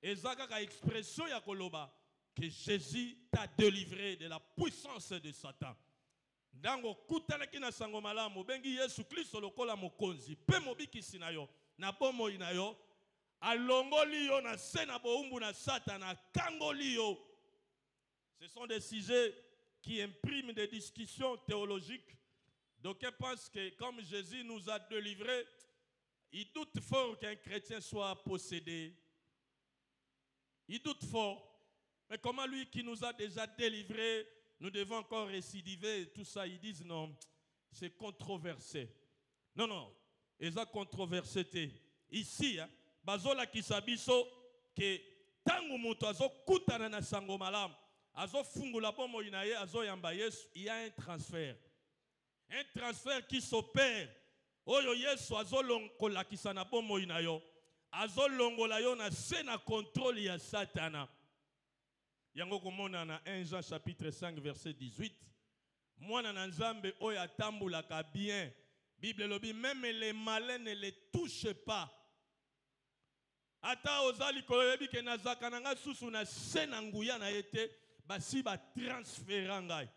S1: Et ça expression ya koloba que Jésus t'a délivré de la puissance de Satan. Dango kutanaki na sango malamu bengi Yesu Kristo lokola mokonzi pe mobikisi na yo na bomo ina yo alongoli yo na sena boumbu na Satana kangoli yo. Ce sont des sujets qui impriment des discussions théologiques. D'aucuns pensent que comme Jésus nous a délivrés, il doute fort qu'un chrétien soit possédé. Il doute fort. Mais comment lui qui nous a déjà délivrés, nous devons encore récidiver, tout ça, ils disent non, c'est controversé. Non, ils ont controversé. Ici, bazola kisabiso que tangu muto azo kutana na sango malam, azo fungula bomo inaye azo yamba Yesu, il y a un transfert. Un transfert qui s'opère. Oyo Yesu azo longola kisana bomo inayo, azo longola yo na sena contrôle ya Satana. Yango komona na 1 Jean chapitre 5 verset 18. Mwana na nzambe oyo atambulaka bien. Bible lobi même les malins ne les touchent pas. Ata ozali koloyebi ke nazaka nanga susu na sena nguya na ete basi ba transférer ngai.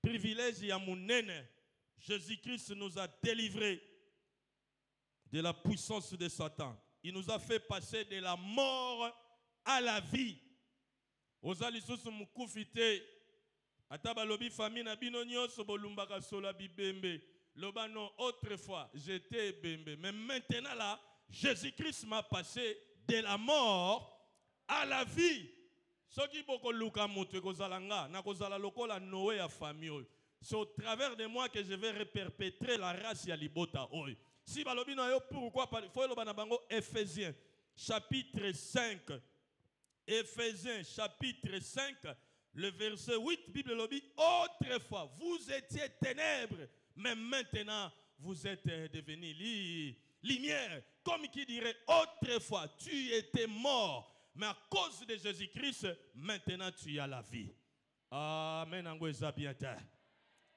S1: Privilège ya munene. Jésus-Christ nous a délivrés de la puissance de Satan. Il nous a fait passer de la mort à la vie. Ozali susu mukufite ataba lobi famille na bino nyonso bolumbaka sola bibembe loba non autrefois j'étais bembe mais maintenant là Jésus-Christ m'a passé de la mort à la vie. Soki boko luka moto kozalanga na kozala lokola Noé a famille. C'est au travers de moi que je vais réperpétrer la race ya libota oy. Si balobi na yo pourquoi faut loba na bango Éphésiens chapitre 5. Éphésiens chapitre 5, le verset 8, Bible lobby, autrefois vous étiez ténèbres, mais maintenant vous êtes devenus lumière. Comme qui dirait, autrefois tu étais mort, mais à cause de Jésus-Christ, maintenant tu as la vie. Amen.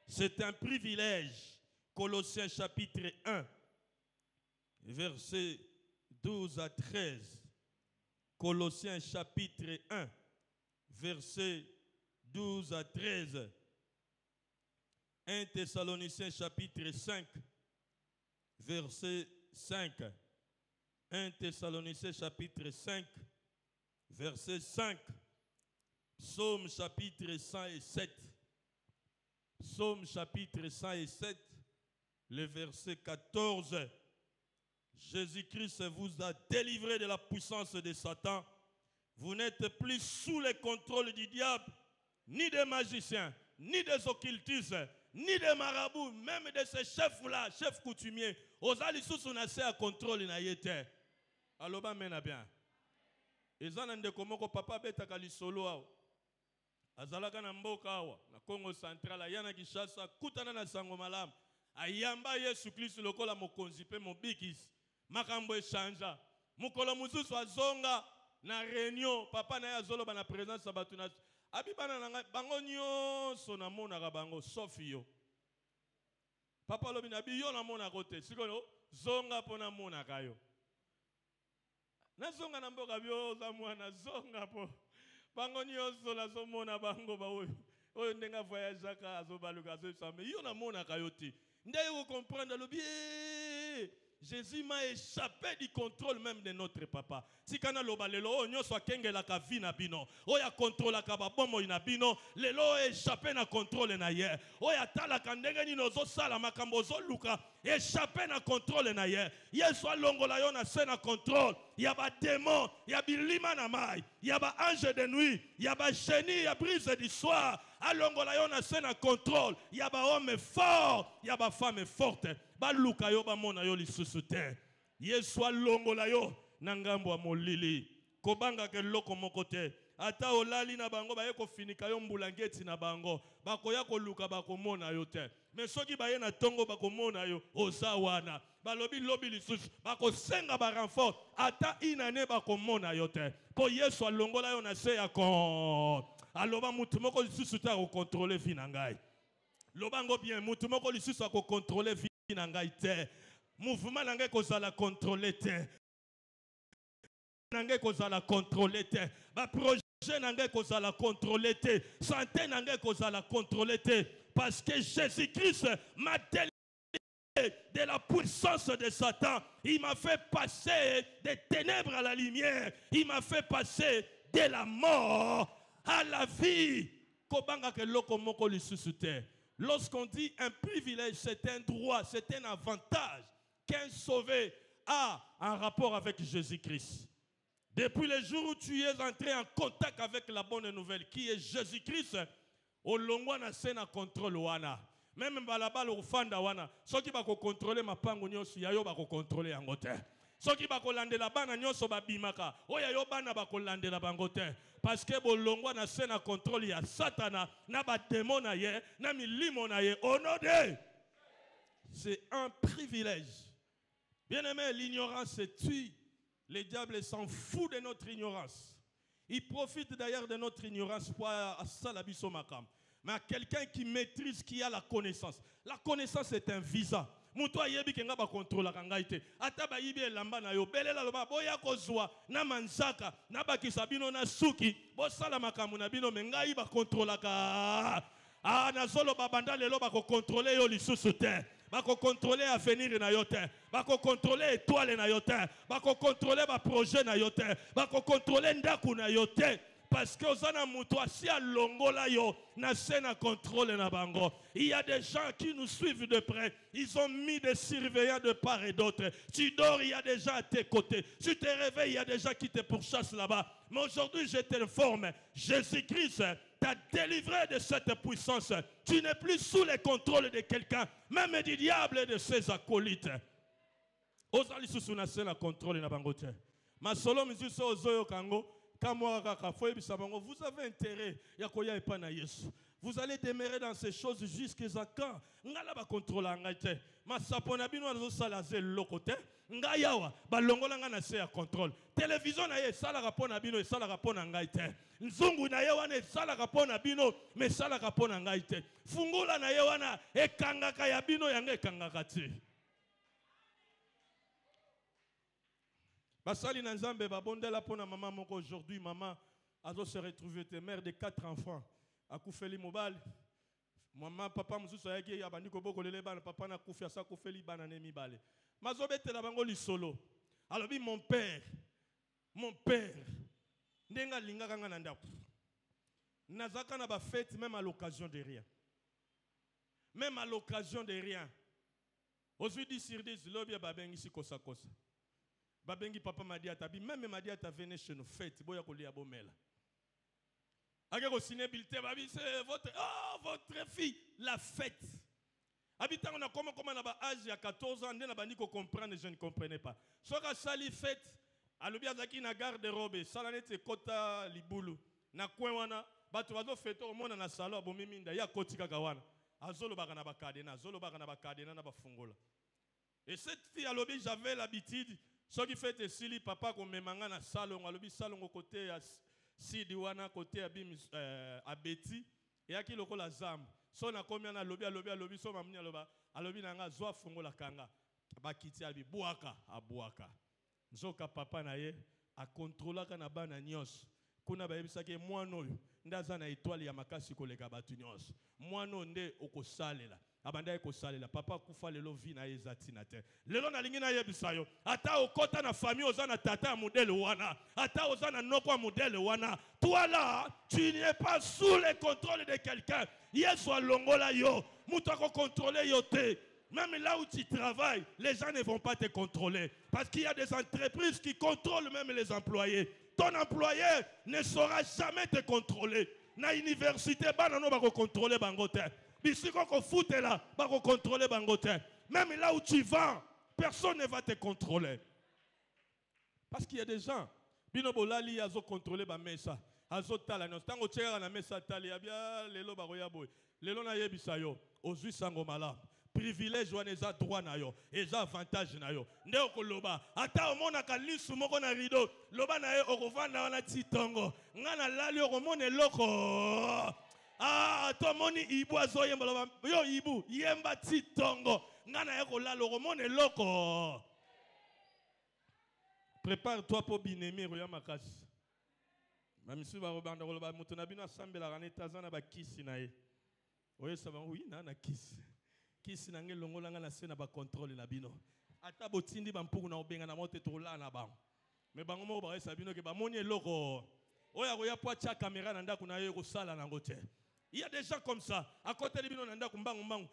S1: C'est un privilège. Colossiens chapitre 1, verset 12 à 13. Colossiens chapitre 1, versets 12 à 13. 1 Thessaloniciens chapitre 5, verset 5. 1 Thessaloniciens chapitre 5, verset 5. Psaume chapitre 107. Psaume chapitre 107, le verset 14. Jésus-Christ vous a délivré de la puissance de Satan. Vous n'êtes plus sous le contrôle du diable, ni des magiciens, ni des occultistes, ni des marabouts, même de ces chefs-là, chefs coutumiers. Osali sous nase à contrôle na yete. Aloba mena bien. Ezana ndeko moko papa betaka lisolo awo. Azalaka na mboka awa, na Congo Central, ayana Kishasa, kutana na sango malamu. Ayamba Yesu Kristo lokola mokonzi pe mobikisi. Makambo eshanja. Mukolo muzusu azonga na réunion, papa na ya zolo na présence ya batu na abibana na bango nyonso na mona ka bango sauf yo. Papa lobi na bi yo na mona kote. Sikoyo zonga pona mona kayo. Na zonga na mboka bio za mwana zonga po. Bango nyonso la zo mona bango ba oyo. Oyo ndenga voyage aka azobaluka azosame. Yo na mona kayo ti. Ndeye vous comprendre le bien. Jésus m'a échappé du contrôle même de notre papa. Si kana loba lelo onyo so kengela ka vi na bino. Oya contrôle ka ba bomo ina bino. Lelo échappé na contrôle na ye. Oya tala ka ndenge ni nozo sala makambo zo luka. Échappé na contrôle na ye. Yesu alongola yo na se na contrôle. Ya ba démon, ya bilima na mai, ya ba ange de nuit, ya ba génie, ya brise du soir. Alongola yo na se na contrôle. Ya ba homme fort, ya ba femme forte. Ba luka yo ba mona yo lisusu te. Yesu alongola yo na ngambo ya molili. Kobanga ke loko moko te. Ata olali na bango ba ye ko finika yo mbulangeti na bango. Ba koya ko luka ba ko mona yo te. Mais soki ba ye na tongo ba ko mona yo oza wana. Ba lobi lobi lisusu ba ko senga ba renfort. Ata inane ba ko mona yo te. Po Yesu alongola yo na se ya kon. Aloba mutu moko lisusu ta ko contrôler vi na ngai. Lobango bien mutu moko lisusu ko contrôler vi na ngai te. Mouvement na ngai ko zala contrôler te. Na ngai ko zala contrôler te. Ba projet na ngai ko zala contrôler te. Santé na ngai ko zala contrôler te. Parce que Jésus-Christ m'a délivré de la puissance de Satan. Il m'a fait passer des ténèbres à la lumière. Il m'a fait passer de la mort à la vie. Lorsqu'on dit un privilège, c'est un droit, c'est un avantage qu'un sauvé a en rapport avec Jésus-Christ. Depuis le jour où tu es entré en contact avec la bonne nouvelle, qui est Jésus-Christ, au longwana sena contrôle wana. Même balabala ufanda wana. Ceux qui va contrôler ma pango nyoso yayo ba contrôler angote. Ceux qui va kolandela bana nyoso ba bimaka. Oya yo bana ba kolandela bangote. Parce que bolongwana sena contrôle ya satana na ba démon na ye na milimo na ye. Au nom de, c'est un privilège. Bien-aimé, l'ignorance tue. Le diable s'en fout de notre ignorance. Il profite d'ailleurs de notre ignorance pour salabiso makam. Mais quelqu'un qui maîtrise, qui a la connaissance. La connaissance est un visa. Muto ayebi kenga ba contrôle kangaite. Ata ba yibi elamba na yo belela loba boya kozwa na manzaka na bakisa bino na suki bo sala makamu na bino mengai ba contrôle ka. Ah na zolo babanda lelo ba ko contrôler yo lisusu te. Bako contrôler avenir na yo te. Bako contrôler étoile na yo te. Bako contrôler ba projet na yo te. Bako contrôler ndaku na yo te. Parce que ozana muto asi alongola yo na sena contrôle na bango. Il y a des gens qui nous suivent de près. Ils ont mis des surveillants de part et d'autre. Tu dors, il y a des gens à tes côtés. Tu te réveilles, il y a des gens qui te pourchassent là-bas. Mais aujourd'hui, je t'informe, Jésus-Christ t'a délivré de cette puissance. Tu n'es plus sous le contrôle de quelqu'un, même du diable et de ses acolytes. Ozali susuna sena contrôle na bango te. Masolo mizuso ozoyo kango. Vous avez intérêt vous allez demeurer dans ces choses jusqu'à quand? Ngala ba contrôle ngate. Masapona bino azo salaze lokote. Ngayawa ba longola ngana se ya contrôle. Télévision na ye sala rapona bino e sala rapona ngate. Nzungu na ye wana e sala rapona bino me sala rapona ngate. Fungula na ye wana e kangaka ya bino yange kangaka ti. Basali Nanzambe, babondela pona maman moko aujourd'hui, maman, azo se retrouver tes mère de 4 enfants. Akoufeli mobile. Maman, papa, moussou ayaki yabandi koboko lele bana, papa na koufi asa koufeli bana ne mibale. Mazobete la bango li solo. Alors bi mon père, ndenga linga kanga nandaku. Nazaka na ba fête même à l'occasion de rien. Même à l'occasion de rien. Aujourd'hui 10 sur 10, l'obia babengi si kosa kosa. Babengi papa m'a dit à tabi, même m'a dit à ta venez chez nous fête, boya ko lia bomela. Agero cinébilité babi c'est votre fille la fête. Habitant on a comment on a ba âge à 14 ans, na bandi ko comprendre, je ne comprenais pas. Soka sali fête, alobia zaki na garde-robe, salanete kota libulu, na coin wana, bato bazo fête au monde na salon abomiminda ya kotika kawana. Azolo baka na bakadena, azolo baka na bakadena na bafungola. Et cette fille alobi j'avais l'habitude, ce qui fait sili papa ko memanga na salon, alobi salon au côté à Sidi wana côté à Betty et à qui loko la zambe. So na combien na lobi so mamni alobi nanga zwa fungola kanga. Bakiti abi buaka abuaka. Nzoka papa na ye a contrôler kana bana nyos. Kuna ba yebisaki mwana oyo ndaza na étoile ya makasi koleka batu nyos. Mwana onde okosalela. Abanda ekosalela papa kufa lelo vi na ezati na te. Lelo na lingi na yebisa yo. Ata okota na famille ozana tata modèle wana. Ata ozana noko modèle wana. Toi là, tu n'es pas sous le contrôle de quelqu'un. Yeso longola yo. Muto ko contrôler yo te. Même là où tu travailles, les gens ne vont pas te contrôler. Parce qu'il y a des entreprises qui contrôlent même les employés. Ton employé ne saura jamais te contrôler. Na université, banano va contrôler bangote. Bisiko ko foute là, va contrôler bangote. Même là où tu vas, personne ne va te contrôler. Parce qu'il y a des gens, bino bolali azo contrôler ba mesa. Azo tala no tango tchera na mesa tali abia lelo ba roya boy. Lelo na yebisa yo, ozui sango malamu. Privilège wana eza droit na yo, eza avantage na yo. Nde okoloba, ata omona ka lisu moko na rideau, loba na ye okovanda wana titongo. Ngana lali okomona eloko. Ah, to moni ibu azoyemba loba, yo ibu, yemba titongo. Ngana ye kolala okomona eloko. Prépare-toi pour binemi roya makasi. Mamisu ba robanda koloba mutu na bino asambela kana tazana ba kisi na ye. Oye saba oui na kisi. Kisi nange longola nga na se na ba contrôle na bino. Ata botindi ba mpuku na obenga na mote to la na bango. Me bango mo ba esa bino ke ba moni eloko. Oya ko ya po tia caméra na ndako na ye ko sala na ngote. Il y a des gens comme ça. À côté de bino na ndako mbango mbango.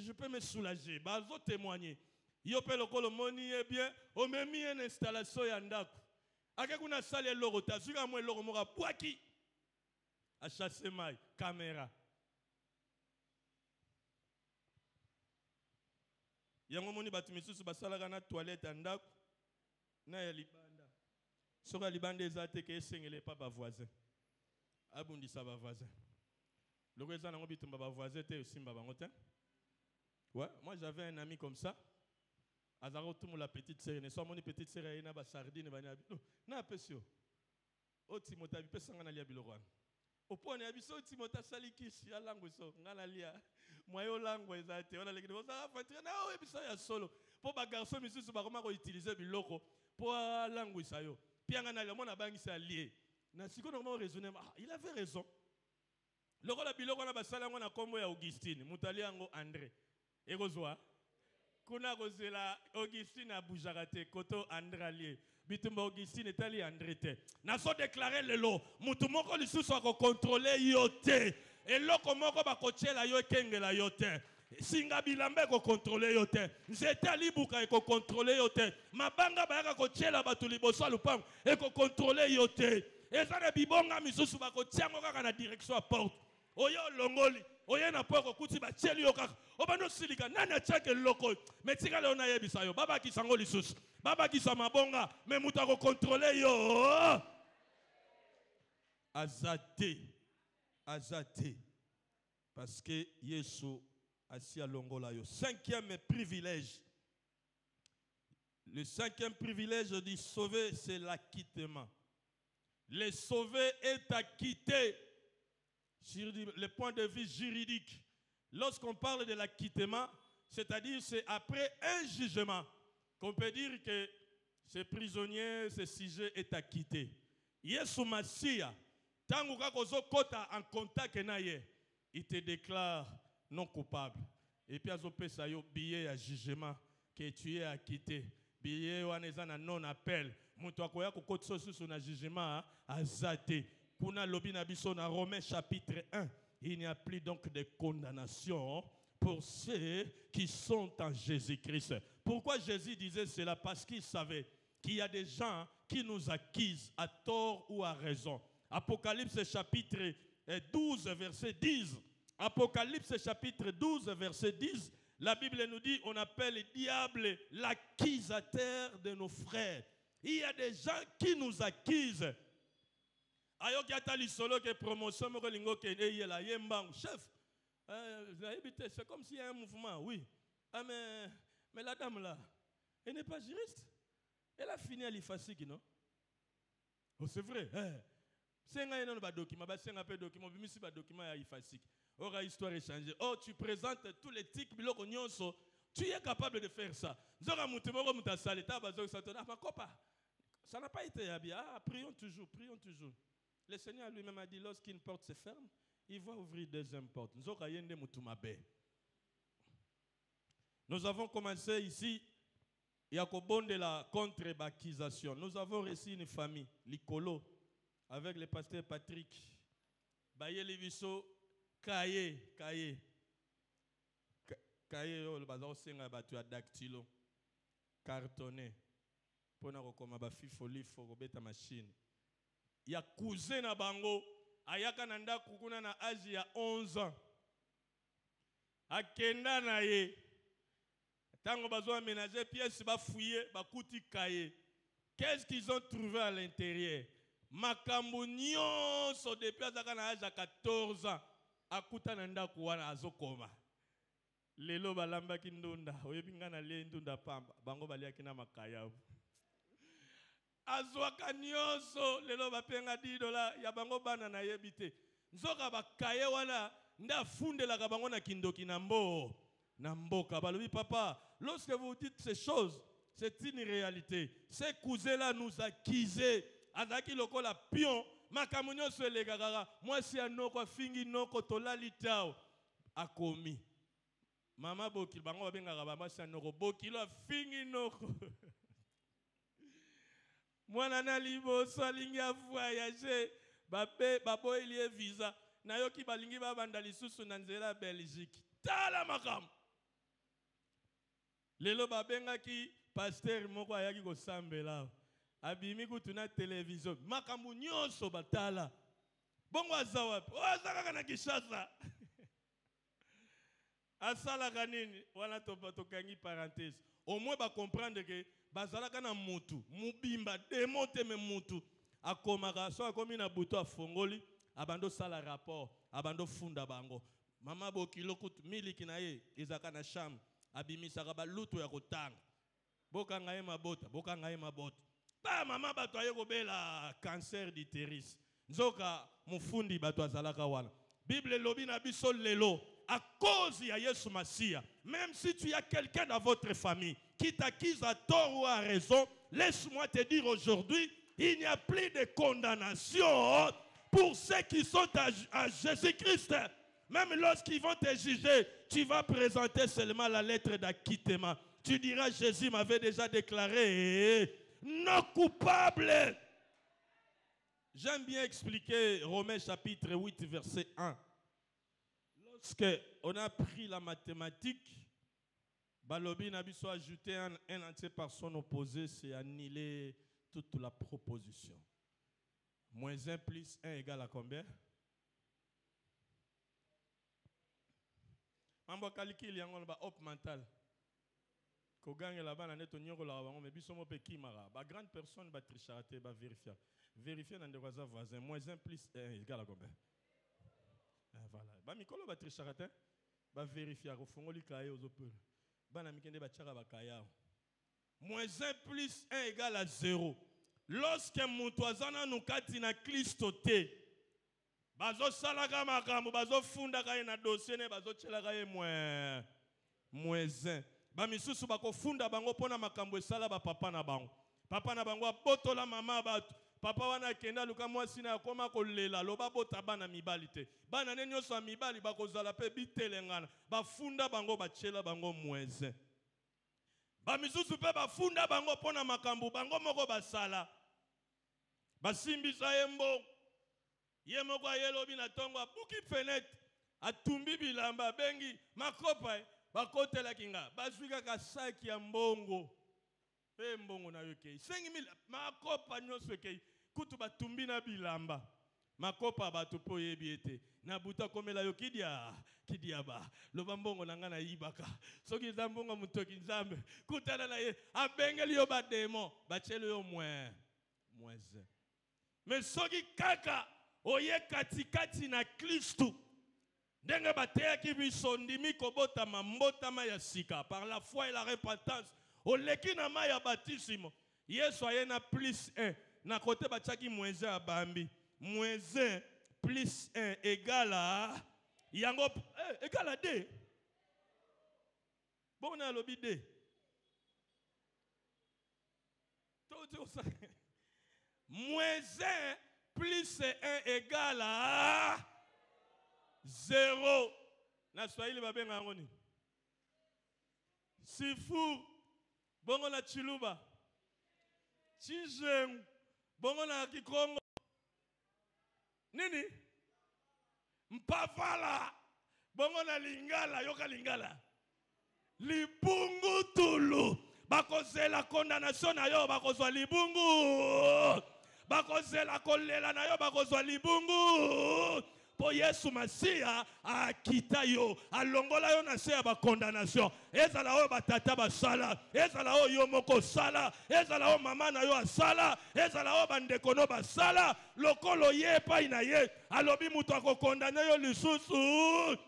S1: Je peux me soulager. Ba zo témoigner. Yo pe lokolo moni e bien, o memi une installation ya ndako. Ake kuna sala eloko ta zuka mo eloko mo ka bwaki. A chasser mai caméra. Yango moni batu misusu basalaka na toilette ndako na ya libanda. Soka libanda ezate ke esengele pa ba voisin. Abundisa ba voisin. Loko eza nango bitumba ba voisin te simba bango te. Ouais, moi j'avais un ami comme ça. Azaro tout la petite sœur, ne soit moni petite sœur ina ba sardine ba na pesio. O Timota bi pesanga na lia bilorwan. Opone abiso Timota salikisi ya lango so ngana lia. Moyo lango ezate ona lekide oza fatira na o ebiso ya solo. Po ba garçon misusu ba koma ko utiliser biloko po lango isayo. Puis ngana lia mona bangisa lié. Na siko normalement raisonner, il avait raison. Loko la biloko na basala ngona kombo ya Augustine, mutali yango André. Ekozwa kuna kozela Augustine abujarate koto André bitumba Augustine etali André. Na so déclarer lelo mutu moko lisusu ko contrôler yote eloko moko ba kochela yo kengela yote singa bilambe ko contrôler yote nzeta libuka ko contrôler yote mabanga ba ka kochela batu liboso lupango e ko contrôler yote ezana bibonga misusu ba kotiango kaka na direction à porte oyo longoli oye na poko kuti ba tieli yo kaka obano silika nani achake loko metika leo na yebisa yo baba kisango lisusu baba kisama bonga me mutu ko contrôler yo azate parce que Yesu asia longola yo. Cinquième privilège. Le cinquième privilège du sauvé, c'est l'acquittement. Le sauvé est acquitté sur le point de vue juridique. Lorsqu'on parle de l'acquittement, c'est-à-dire c'est après un jugement qu'on peut dire que Ce prisonnier, ce sujet est acquitté. Yesu Masia, tangu kakozo kota en contact na ye, il te déclare non coupable. Et puis azopesa yo billet à jugement que tu es acquitté. Billet wanezana non appel. Mutu akoya kokotso susu na jugement azate. Kuna lobi na biso na Romains chapitre 1. Il n'y a plus donc de condamnation pour ceux qui sont en Jésus-Christ. Pourquoi Jésus disait cela? Parce qu'il savait qu'il y a des gens qui nous accusent à tort ou à raison. Apocalypse chapitre 12, verset 10. Apocalypse chapitre 12, verset 10. La Bible nous dit, on appelle le diable l'accusateur de nos frères. Il y a des gens qui nous accusent. Chef, c'est comme s'il y a un mouvement, oui. Ah, mais la dame là, elle n'est pas juriste. Elle a fini à l'IFASIC, non? Oh, c'est vrai. C'est un document, c'est un peu document, mais c'est un document à l'IFASIC. Aura histoire échangée. Oh, tu présentes tous les tics, tu es capable de faire ça. Ça n'a pas été habillé. Ah, prions toujours, prions toujours. Le Seigneur lui-même a dit, lorsqu'une porte se ferme, il va ouvrir deuxième porte. Nous avons commencé ici, il y a de la contre-baptisation. Nous avons reçu une famille, l'Icolo, avec le pasteur Patrick. Baye Liviso, Kaye, le bazar senga batu dactylo, cartonné. Pour na kokoma ba fifoli fo kobeta machine. Ya cousin na bango, ayaka nanda kukuna na âge ya 11 ans. Akenda na ye. Tango bazo aménager pièce ba fouiller ba kuti kaye. Qu'est-ce qu'ils ont trouvé à l'intérieur? Makambo nyonso depuis azaka na âge ya 14 ans. Akuta nanda kuwana azokoma. Lelo balamba kindunda, oyebinga na le ndunda pamba, bango baliaki na makaya. Azwaka nyonso lelo bapenga $10 ya bango bana na yebite. Nzoka bakaye wana nda fundelaka bango na kindoki na mboka. Balobi papa, lorsque vous dites ces choses, c'est une réalité. Ces cousins-là nous accusent. Azaki lokola pion, makambo nyonso elegaka. Moi si anoko fingi noko tolali tao akomi. Mama bokil bango babengaka bama si anoko bokilo fingi noko. Mwana na liboso alingi voyager babo elie visa nayoki balingi babanda lisusu na nzela Belgique. Tala makambo. Lelo babengaki pasteur moko ayaki kosambela. Abimi kutuna télévision. Makambo nyonso batala. Bongo azawapi? O azaka na Kinshasa. Asala kanini wana tokangi parenthèse. Au moins ba comprendre que bazalaka na mutu, mubimba démonte me mutu. Akomaka so akomi na buto afongoli, abando sala rapport, abando funda bango. Mama bokilo kutu miliki na ye, ezaka na chambre, abimisaka balutu ya kotanga. Boka ngaye mabota. Ba mama bato aye kobela cancer d'utérus. Nzoka mufundi bato azalaka wana. Bible lobi na biso lelo à cause de Yesu Masia. Même si tu as quelqu'un dans votre famille qui t'accuse à tort ou à raison, laisse-moi te dire aujourd'hui, il n'y a plus de condamnation pour ceux qui sont à Jésus-Christ. Même lorsqu'ils vont te juger, tu vas présenter seulement la lettre d'acquittement. Tu diras, Jésus m'avait déjà déclaré non coupable. J'aime bien expliquer Romains chapitre 8, verset 1. Lorsqu'on a pris la mathématique, Balobi Nabiso a ajouté un entier par son opposé, c'est annuler toute la proposition. Moins 1 plus 1 égale à combien? Mambo calcul yango ba op mental. Ko gagne là-bas na neto nyoko la bango mais biso mo pe kimara. Ba grande personne ba tricharaté ba vérifier. Vérifier dans des voisins. Moins 1 plus 1 égale à combien? Voilà. Ba mikolo ba tricharaté ba vérifier ko fongoli kaye aux opel. Bana mikende ba tchaka ba kaya. Moins 1 plus 1 égale à 0. Lorsque mutuazana nukati na Kristo te, bazo salaka makambo, bazo funda kaye na dossier ne bazo tchela kaye moins 1. Ba misusu bako funda bango pona makambo esala ba papa na bango. Papa na bango botola mama batu. Papa wana kenda luka mwasi na koma kolela loba bota bana mibali te. Bana ne nyonso ya mibali bakozala pe bitelengana. Bafunda bango bachela bango mweze. Ba misusu pe bafunda bango pona makambu bango moko basala. Basimbisa yembo. Yemoko ayelobi na tongo abuki fenêtre. Atumbi bilamba bengi makopa bakotela kinga. Bazwika kasaki ya mbongo. Pe mbongo na yoke. 5000 makopa nyonso ke kutu batumbi na bilamba. Makopa batu po yebi ete. Na buta komela yo kidia ba. Loba mbongo nanga na ibaka. Soki zambongo mutoki nzambe. Kutana na ye. Abengeli yo ba demo. Bachelo yo mweze. Mais soki kaka oye katikati na Kristu. Ndenge bateya ki biso ndimi kobota mambotama ya sika. Par la foi et la repentance. Oleki na ma ya baptisme. Yesu ayena plus 1. Na kote bachaki mweze abambi. Mweze plus 1 égale à yango égale à 2. Bon na lobi 2. Moins 1 plus 1 égale à 0. Na Swahili babenga ngoni. Sifu bongo na chiluba. Chijeng bongo na Kikongo. Nini? Mpavala. Bongo na lingala, yoka lingala. Libungu tulu. Bakozela condamnation na yo, bakozwa libungu. Bakozela kolela na yo, bakozwa libungu. Po Yesu Masia akita yo, alongola yo na se ya ba condamnation. Ezala o batata basala, ezala o yo moko sala, ezala o mama na yo asala, ezala o bandeko no basala, lokolo ye pa ina ye, alobi mutu akokondane yo lisusu.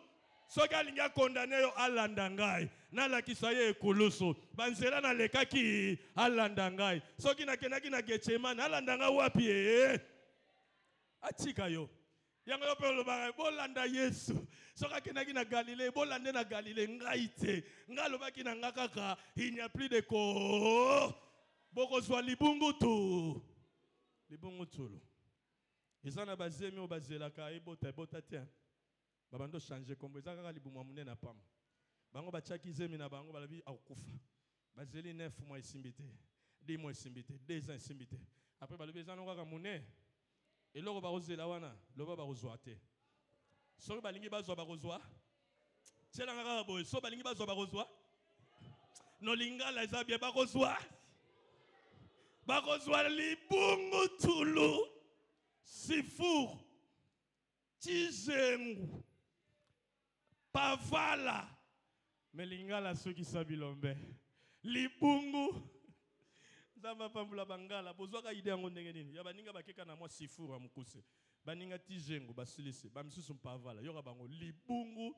S1: Soki alingi akondane yo alanda ngai, nalakisa ye ekulusu, banzela na lekaki alanda ngai. Soki nakendaki na Getsemane alanda ngai wapi e? Atika yo. Yango yo pe lobaka bolanda Yesu. Soka kenaki na Galilée, bolande na Galilée ngai te. Nga lobaki na nga kaka, il n'y a plus de ko. Bokozwa libungu tu. Libungu tulu. Ezana bazemi o bazelaka ebota tiens. Babando changer kombo ezaka libumu amune na pam. Bango bachaki zemi na bango balabi akufa. Bazeli 9 mois isimbite. 10 mois isimbite, 2 ans isimbite. Après balobi ezana kaka mune. Et là, on va oser la wana, là on va oser te. So balingi bazwa bakozwa. Tela ngaka boy, so balingi bazwa bakozwa. No lingala eza bien bakozwa. Bakozwa libungu tulu. Sifu. Tizengu. Pavala. Melingala soki sabilombe. Libungu. Zamba pambula bangala bozwaka ide yango ndenge nini ya baninga bakeka na mwa sifura mukuse baninga tijengo basilise bamisusu mpavala yoka bango libungu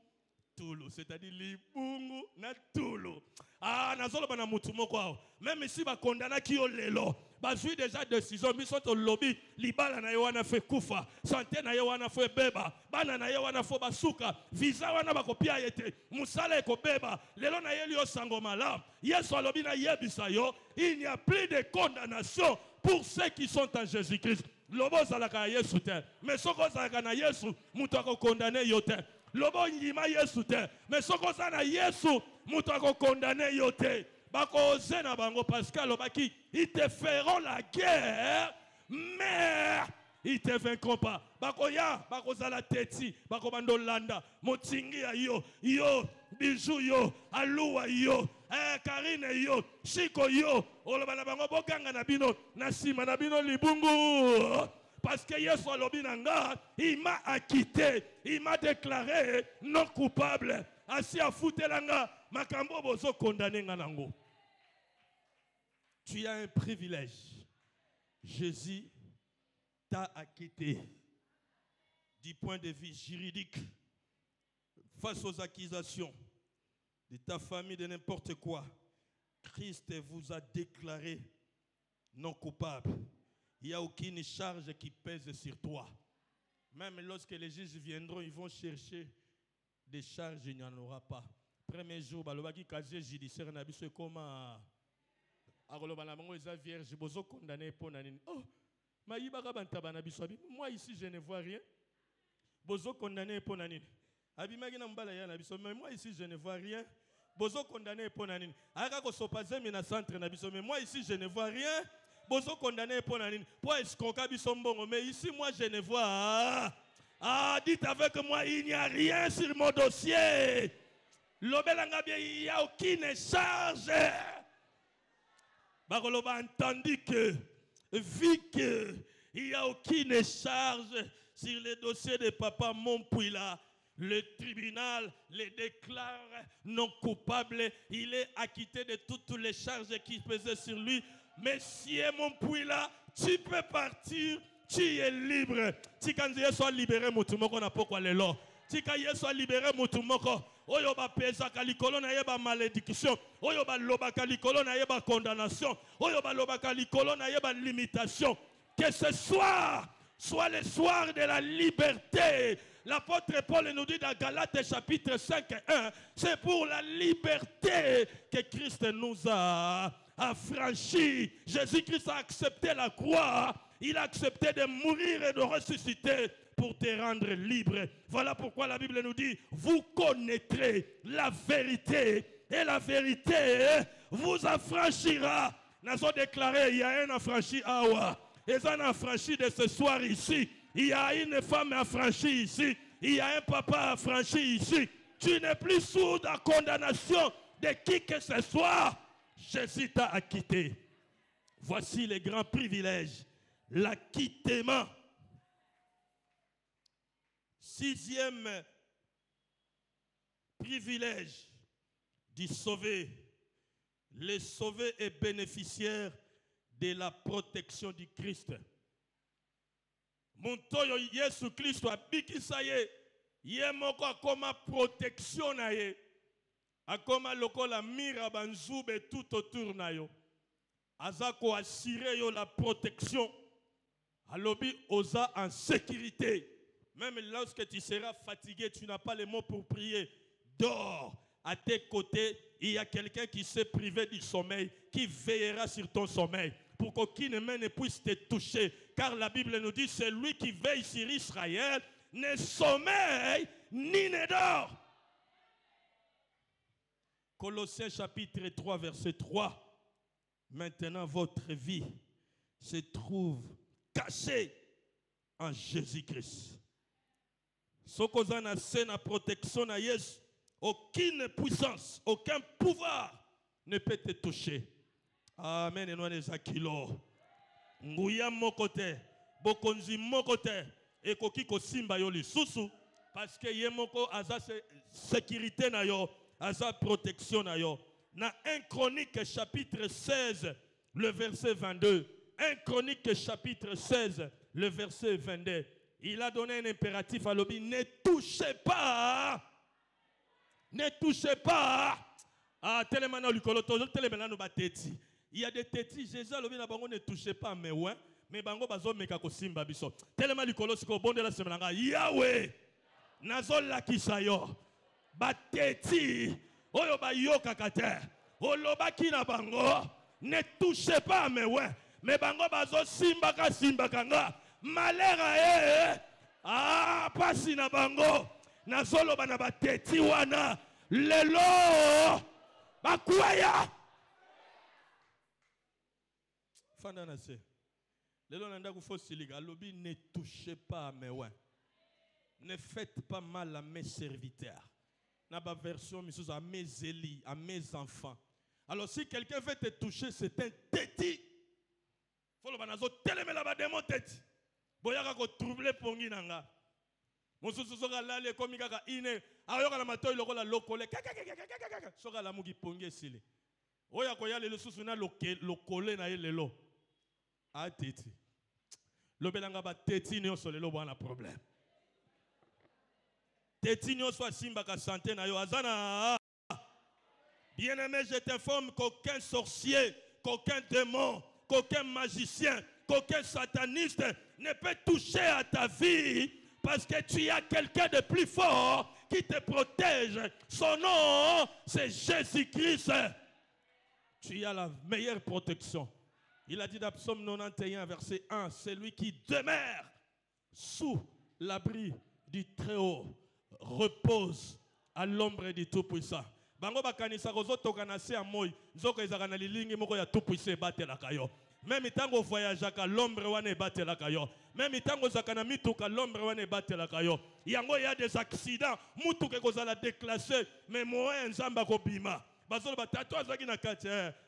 S1: tulu, c'est-à-dire libungu na tulu. Ah nazolo bana mutu moko awo même si ba condamna ki yo lelo bazui déjà décision biso to lobby libala na yo wana fe kufa santé na yo wana fe beba bana na yo wana fo basuka visa wana bakopia yete musala ekobeba lelo na yeli yo sango malamu Yesu alobi na yebisa yo il n'y a plus de condamnation pour ceux qui sont en Jésus-Christ. Lobo zalaka Yesu te mais soko zalaka na Yesu mutu akokondane yo te. Lobo ngima Yesu te mais soko zana Yesu mutu akokondane yo te. Bako na bango Pascal obaki ils te feront la guerre mais ils te vaincront pas. Bako ya bako zala teti bako bando landa motingi ya yo bijou yo aluwa yo Karine yo Shiko yo olobana bango bokanga na bino na sima na bino libungu parce que Yesu alobi nanga il m'a acquitté, il m'a déclaré non coupable. Asi afutelanga makambo bozo condamné nga nango. Tu as un privilège. Jésus t'a acquitté du point de vue juridique face aux accusations de ta famille, de n'importe quoi. Christ vous a déclaré non coupable. Il n'y a aucune charge qui pèse sur toi. Même lorsque les juges viendront, ils vont chercher des charges, il n'y en aura pas. Premier jour, balobaki casier judiciaire na biso comment
S2: vierge, bozo condamné pour nanini. Oh, moi ici je ne vois rien. Bozo condamné pour nanini. Abimagi na mbala ya na biso, mais moi ici je ne vois rien. Bozo condamné pour nanini. Aka ko sopaze mi na centre na biso, mais moi ici je ne vois rien. Bozo condamné pour nanini. Pour escroquer biso mbongo, mais ici moi je ne vois. Ah, dites avec moi, il n'y a rien sur mon dossier. L'obelanga bien, il n'y a aucune charge. Bagoloba entendu que, vu qu'il n'y a aucune charge sur le dossier de papa Montpouila, le tribunal le déclare non coupable. Il est acquitté de toutes les charges qui pesaient sur lui. Monsieur Montpouila, tu peux partir, tu es libre. Si quand Dieu soit libéré, Moutoumoko n'a pas quoi le lot. Si quand Dieu soit libéré, Moutoumoko. Oyo ba pesa kalikolo na yeba malédiction, oyo ba loba kalikolo na yeba condamnation, oyo ba loba kalikolo na yeba limitation. Que ce soit le soir de la liberté. L'apôtre Paul nous dit dans Galates chapitre 5 et 1, c'est pour la liberté que Christ nous a affranchis. Jésus-Christ a accepté la croix, il a accepté de mourir et de ressusciter pour te rendre libre. Voilà pourquoi la Bible nous dit, vous connaîtrez la vérité et la vérité vous affranchira. Nous avons déclaré, il y a un affranchi Awa, et un affranchi de ce soir ici. Il y a une femme affranchie ici. Il y a un papa affranchi ici. Tu n'es plus sous la condamnation de qui que ce soit. Jésus t'a acquitté. Voici les grands privilèges. L'acquittement. 6e privilège du sauvé. Le sauvé est bénéficiaire de la protection du Christ. Montoyo Yesu Christ abikisa ye ye moko akoma protection na ye akoma lokola mira banzube tout autour na yo azako assurer yo la protection alobi oza en sécurité. Même lorsque tu seras fatigué, tu n'as pas les mots pour prier, dors. À tes côtés, il y a quelqu'un qui s'est privé du sommeil, qui veillera sur ton sommeil, pour qu'aucune main ne puisse te toucher. Car la Bible nous dit, c'est lui qui veille sur Israël, ne sommeille ni ne dort. Colossiens chapitre 3, verset 3. Maintenant, votre vie se trouve cachée en Jésus-Christ. Sokozana na scène protection na Yesu. Aucune puissance, aucun pouvoir ne peut te toucher. Amen. Et nous les akilo. Nguya mokote, bokonzi mokote, et koki ko simba yo li susu, parce que yemoko aza sécurité na yo, aza protection na yo. Na 1 Chronique chapitre 16, le verset 22. 1 Chronique chapitre 16, le verset 22. Il a donné un impératif à l'obi, ne touchez pas. Ne touchez pas. Ah, télémana likolo tozo télémana no bateti. Il y a des tétis, Jésus a na bango ne touchez pas mais ouais, mais bango bazo meka ko simba biso. Télémana likolo siko bonde la semenanga Yahweh. Nazo lakisa yo. Bateti oyo ba yoka kate. Olobaki na bango ne touchez pas mais ouais, mais bango bazo simba kanga. Malheur à eux. Ah, pasi na bango. Nazolo bana bateti wana lelo bakwaya fanda na se lelo nanda ku fosiliga lobi ne touchez pas à mes oins, ne faites pas mal à mes serviteurs. Na ba version misus à mes élis, à mes enfants. Alors si quelqu'un veut te toucher, c'est un téti. Faut le banazo telemela ba démon téti. Boyaka ko troubler pongi nanga. Mosusu soka lale komi kaka ine ayoka na matoyi lokola lokole soka la mugi ponge sile oya ko yale lususu na lokole na ye lelo a teti lobelanga ba teti nyonso lelo bwana problème teti nyonso simba ka santé na yo azana. Bien-aimé, je t'informe qu'aucun sorcier, qu'aucun démon, qu'aucun magicien, qu'aucun sataniste ne peut toucher à ta vie. Parce que tu as quelqu'un de plus fort qui te protège. Son nom, c'est Jésus-Christ. tu as la meilleure protection. Il a dit dans Psaume 91, verset 1, celui qui demeure sous l'abri du Très-Haut repose à l'ombre du Tout-Puissant. Bango bakanisa kozotoka na se amoyi nzoko ezaka na lilingi moko ya Tout-Puissant ebatelaka yo. Même tango voyageaka l'ombre wana ebatelaka yo. Même tango zaka na mituka l'ombre wana ebatelaka yo. Yango y a des accidents, mutuka ekozala déclassé, mais moyen nzamba kobima.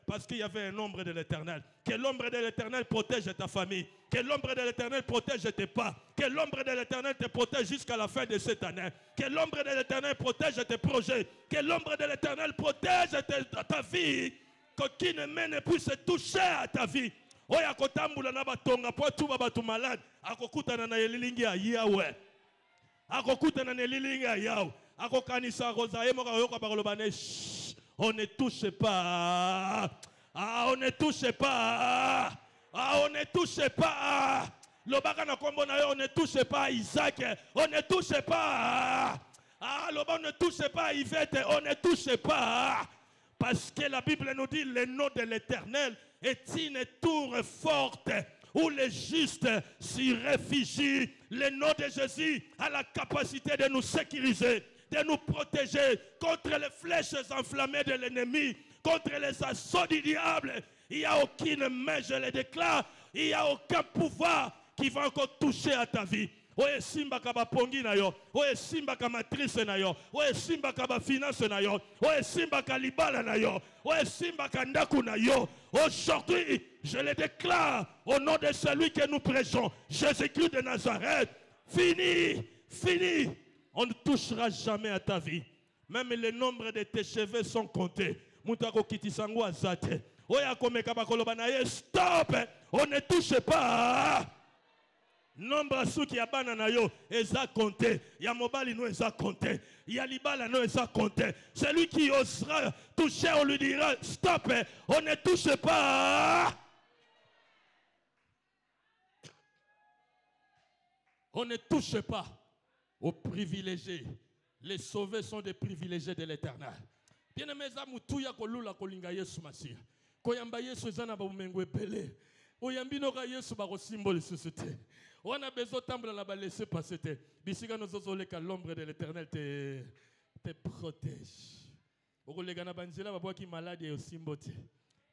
S2: Parce qu'il y avait un ombre de l'Éternel. Que l'ombre de l'Éternel protège ta famille. Que l'ombre de l'Éternel protège tes pas. Que l'ombre de l'Éternel te protège jusqu'à la fin de cette année. Que l'ombre de l'Éternel protège tes projets. Que l'ombre de l'Éternel protège ta vie. Qu'aucune main ne puisse toucher à ta vie. Oya kotambula na batonga po tuba batu malade. Akokutana na elilingi ya Yahweh. Akokutana na elilingi ya Yahweh. Akokanisa rozaye moka yoka bakolobane. On ne touche pas. Ah, on ne touche pas. Ah, on ne touche pas. Le bagana kombo na yo, on ne touche pas Isaac. On ne touche pas. Ah, on ne touche pas Yvette. On ne touche pas. Parce que la Bible nous dit le nom de l'Éternel est une tour forte où les justes s'y réfugient. Le nom de Jésus a la capacité de nous sécuriser, de nous protéger contre les flèches enflammées de l'ennemi, contre les assauts du diable. Il n'y a aucune main, je le déclare, il n'y a aucun pouvoir qui va encore toucher à ta vie. Oye simba kaba pongi na yo, oye simba kaba matrice na yo, oye simba kaba finance na yo, oye simba kalibala na yo, oye simba kandaku na yo. Aujourd'hui, je le déclare au nom de celui que nous prêchons, Jésus-Christ de Nazareth. Fini, fini. On ne touchera jamais à ta vie. Même le nombre de tes cheveux sont comptés. Moutako kitisango azate. Oya komeka bakoloba na ye, stop. On ne touche pas. Nombre suki ya bana na yo eza compté. Ya mobali no eza compté. Ya libala no eza compté. Celui qui osera toucher, on lui dira stop. On ne touche pas. On ne touche pas aux privilégiés. Les sauvés sont des privilégiés de l'Éternel. Bien-aimés, amutuya kolula kolinga Yesu Masia. Koyamba Yesu ezana ba umengo epele. Oyambino ka Yesu ba ko symbole société. On a besoin de la laisser passer. Bisika nous osole ka l'ombre de l'Éternel te protège. Okolega na banzela ba boki malade yo simbote.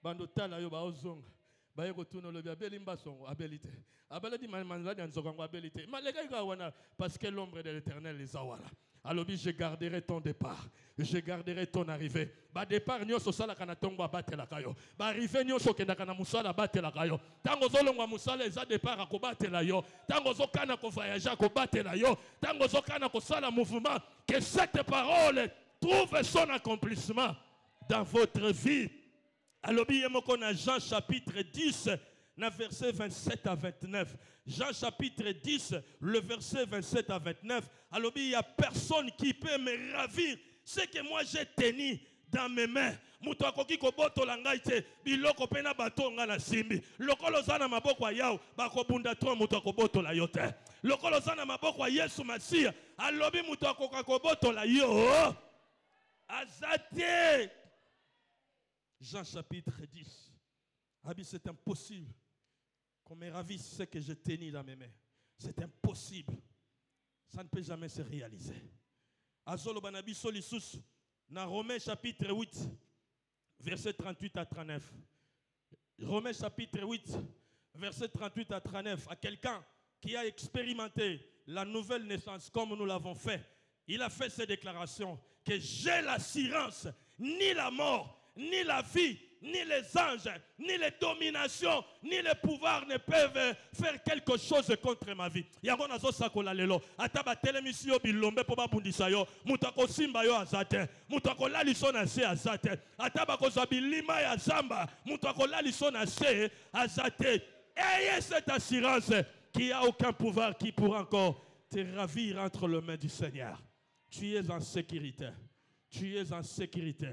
S2: Bando tala yo ba ozonga. Baye ko tuno lo biabeli mbasongo abelite. Abaladi manzadi anzokango abelite. Malega ka wana parce que l'ombre de l'Éternel les awala. Alors je garderai ton départ, je garderai ton arrivée. Ba départ nyoso sala kana tongo abatela kayo. Ba arrivée nyoso kenda kana musala batela kayo. Tango zolongwa musala eza départ akobatela yo. Tango zokana ko voyager akobatela yo. Tango zokana ko sala mouvement, que cette parole trouve son accomplissement dans votre vie. Alors yemoko na Jean chapitre 10 na verset 27 à 29. Jean chapitre 10, le verset 27 à 29. Alors il n'y a personne qui peut me ravir ce que moi j'ai tenu dans mes mains. Muto akoki koboto langaite biloko pena batonga na simbi. Lokolo zana maboko yao bakobunda to muto akoboto la yote. Lokolo zana maboko Yesu Masia alobi muto akoka koboto la yo. Azate. Jean chapitre 10. Abi c'est impossible qu'on me ravisse ce que j'ai tenu dans mes mains. C'est impossible. Ça ne peut jamais se réaliser. Azolo banabi solisus na Romains chapitre 8 verset 38 à 39. Romains chapitre 8 verset 38 à 39. À quelqu'un qui a expérimenté la nouvelle naissance comme nous l'avons fait, il a fait ces déclarations que j'ai l'assurance, ni la mort, ni la vie, ni les anges, ni les dominations, ni les pouvoirs ne peuvent faire quelque chose contre ma vie. Yango nazo sakola lelo. Ataba telemisio bilombe po babundisa yo. Mutako simba yo azate. Mutako laliso na se azate. Ataba kozabi lima ya zamba. Mutako laliso na se azate. Ayez cette assurance qu'il n'y a aucun pouvoir qui pourra encore te ravir entre les mains du Seigneur. Tu es en sécurité. Tu es en sécurité.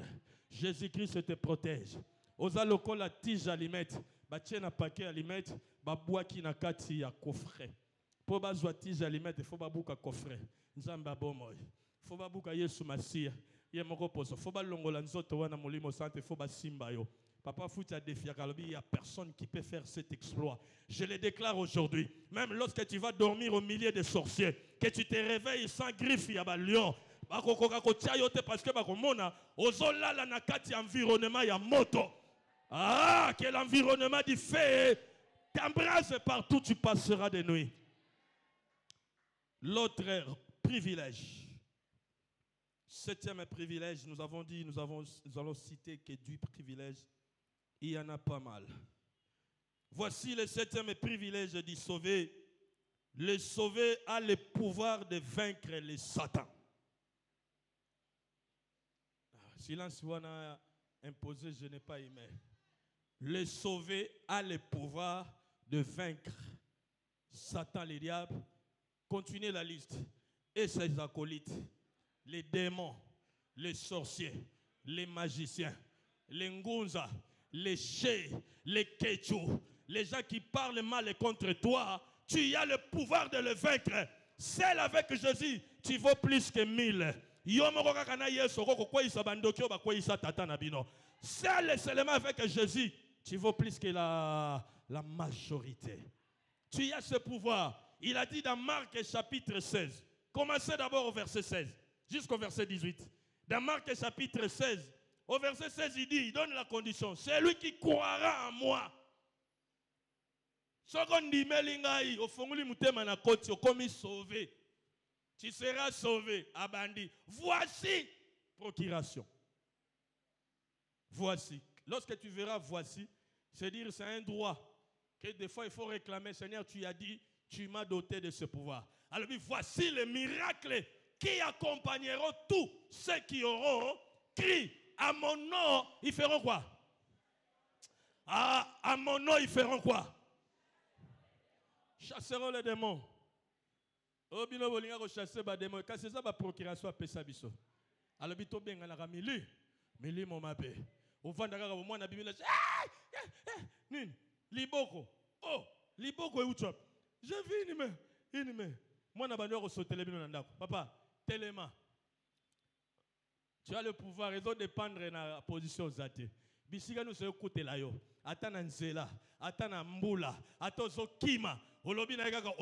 S2: Jésus-Christ te protège. Oza lokola tige alimete, batie na paquet alimete, babwaki na kati ya coffret. Po bazwa tige alimete, fo babuka coffret. Nzamba bomoy. Fo babuka Yesu Masia, ye moko poso. Fo balongola nzoto wana molimo sante, fo basimba yo. Papa Fouti a défié Kalobi, il n'y a personne qui peut faire cet exploit. Je le déclare aujourd'hui. Même lorsque tu vas dormir au milieu des sorciers, que tu te réveilles sans griffe, il y a un lion. Parce que ozolala na kati environnement ya moto. Ah, quel environnement du fait t'embrasse partout, tu passeras des nuits. L'autre privilège. Septième privilège, nous avons dit, nous allons citer que 10 privilèges. Il y en a pas mal. Voici le septième privilège du sauvé. Le sauvé a le pouvoir de vaincre les Satan. Silence, on a imposé, je n'ai pas aimé. Le sauvé a le pouvoir de vaincre Satan, les diables. Continuez la liste. Et ses acolytes, les démons, les sorciers, les magiciens, les ngunza, les chés, les ketchou, les gens qui parlent mal contre toi, tu as le pouvoir de le vaincre. Celle avec Jésus, tu vaux plus que 1000. Celle seulement avec Jésus, tu vaux plus que la majorité. Tu as ce pouvoir. Il a dit dans Marc chapitre 16. Commencez d'abord au verset 16 jusqu'au verset 18. Dans Marc chapitre 16, au verset 16, il dit, il donne la condition. C'est lui qui croira en moi. Sauvé. Tu seras sauvé. Abandi. Voici procuration. Voici. Lorsque tu verras voici, c'est dire c'est un droit que des fois il faut réclamer. Seigneur, tu as dit, tu m'as doté de ce pouvoir. Alors voici les miracles qui accompagneront tous ceux qui auront crié à mon nom. Ils feront quoi? À mon nom, ils feront quoi? Chasseront les démons. Obino bolinga ko chasser ba démons. Quand c'est ça ba procuration pesa biso. Alors bito benga na mili mo mabe. Ovanda kaka mo na bibila. Nin liboko. Oh, liboko e uchop. Je vis inime. Moi na bando ko sauter bino na ndako. Papa, tellement. Tu as le pouvoir, ils ont dépendre de la position zate. Bisika nous se écouter là yo. Atana nzela, atana mbula, atozo kima. Au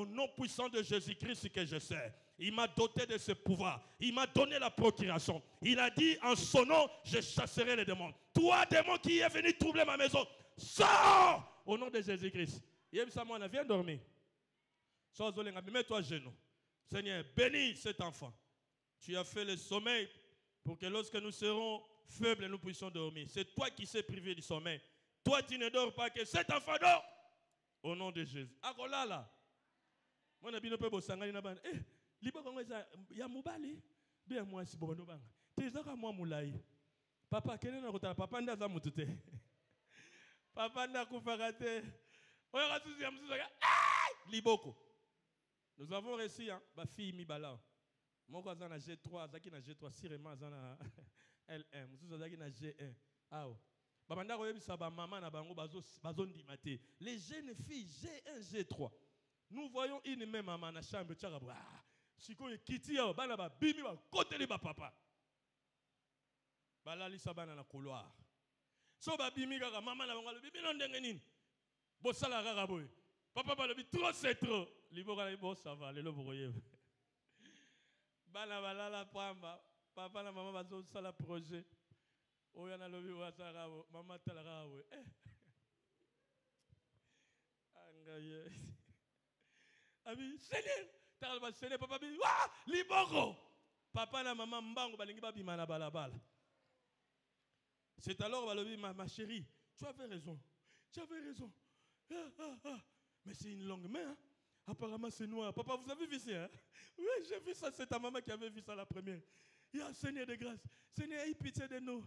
S2: nom puissant de Jésus-Christ que je sais. Il m'a doté de ce pouvoir. Il m'a donné la procuration. Il a dit en son nom, je chasserai les démons. Toi, démon qui est venu troubler ma maison, sors au nom de Jésus-Christ. Viens dormir. Mets-toi à genoux. Seigneur, bénis cet enfant. Tu as fait le sommeil pour que lorsque nous serons faibles, nous puissions dormir. C'est toi qui sais priver du sommeil. Toi, tu ne dors pas, que cet enfant dort. Au nom de Jésus. Akola là. Moi na bino pe bosangani na bana. Liba kongo ya mubali. Be moi si bono banga. Tezaka moi mulai. Papa kene na kotala papa ndaza mutute. Papa nda kufaka te. Oya kasuzi ya msuza. Liboko. Nous avons réussi hein, ba fille mibala. Moko azana G3, azaki na G3 sirema azana L1. Msuza azaki na G1. Awo. Les jeunes filles G1, G3. Nous voyons une même maman dans la chambre. Si vous quittez, vous allez bimi côté de papa. Balali sabana na couloir. So ba bimi kaka maman na bango bimi non ndengeni. Bo sala kaka boy. Papa ba lobi trop c'est trop. Libo kala bo ça va lelo boye. Bana balala pamba. Papa na maman bazo sala projet. Oh, yana lobi wasara mama talara we. Angaye. Abi, Seigneur, talba Seigneur papa bi, wa, liboko. Papa na maman mbango balingi ba bima na balabala. C'est alors balobi ma chérie, tu avais raison. Tu avais raison. Mais c'est une longue main. Hein? Apparemment c'est noir. Papa, vous avez vu ça hein? Oui, j'ai vu ça, c'est ta maman qui avait vu ça la première. Il y a Seigneur de grâce. Seigneur, aie pitié de nous.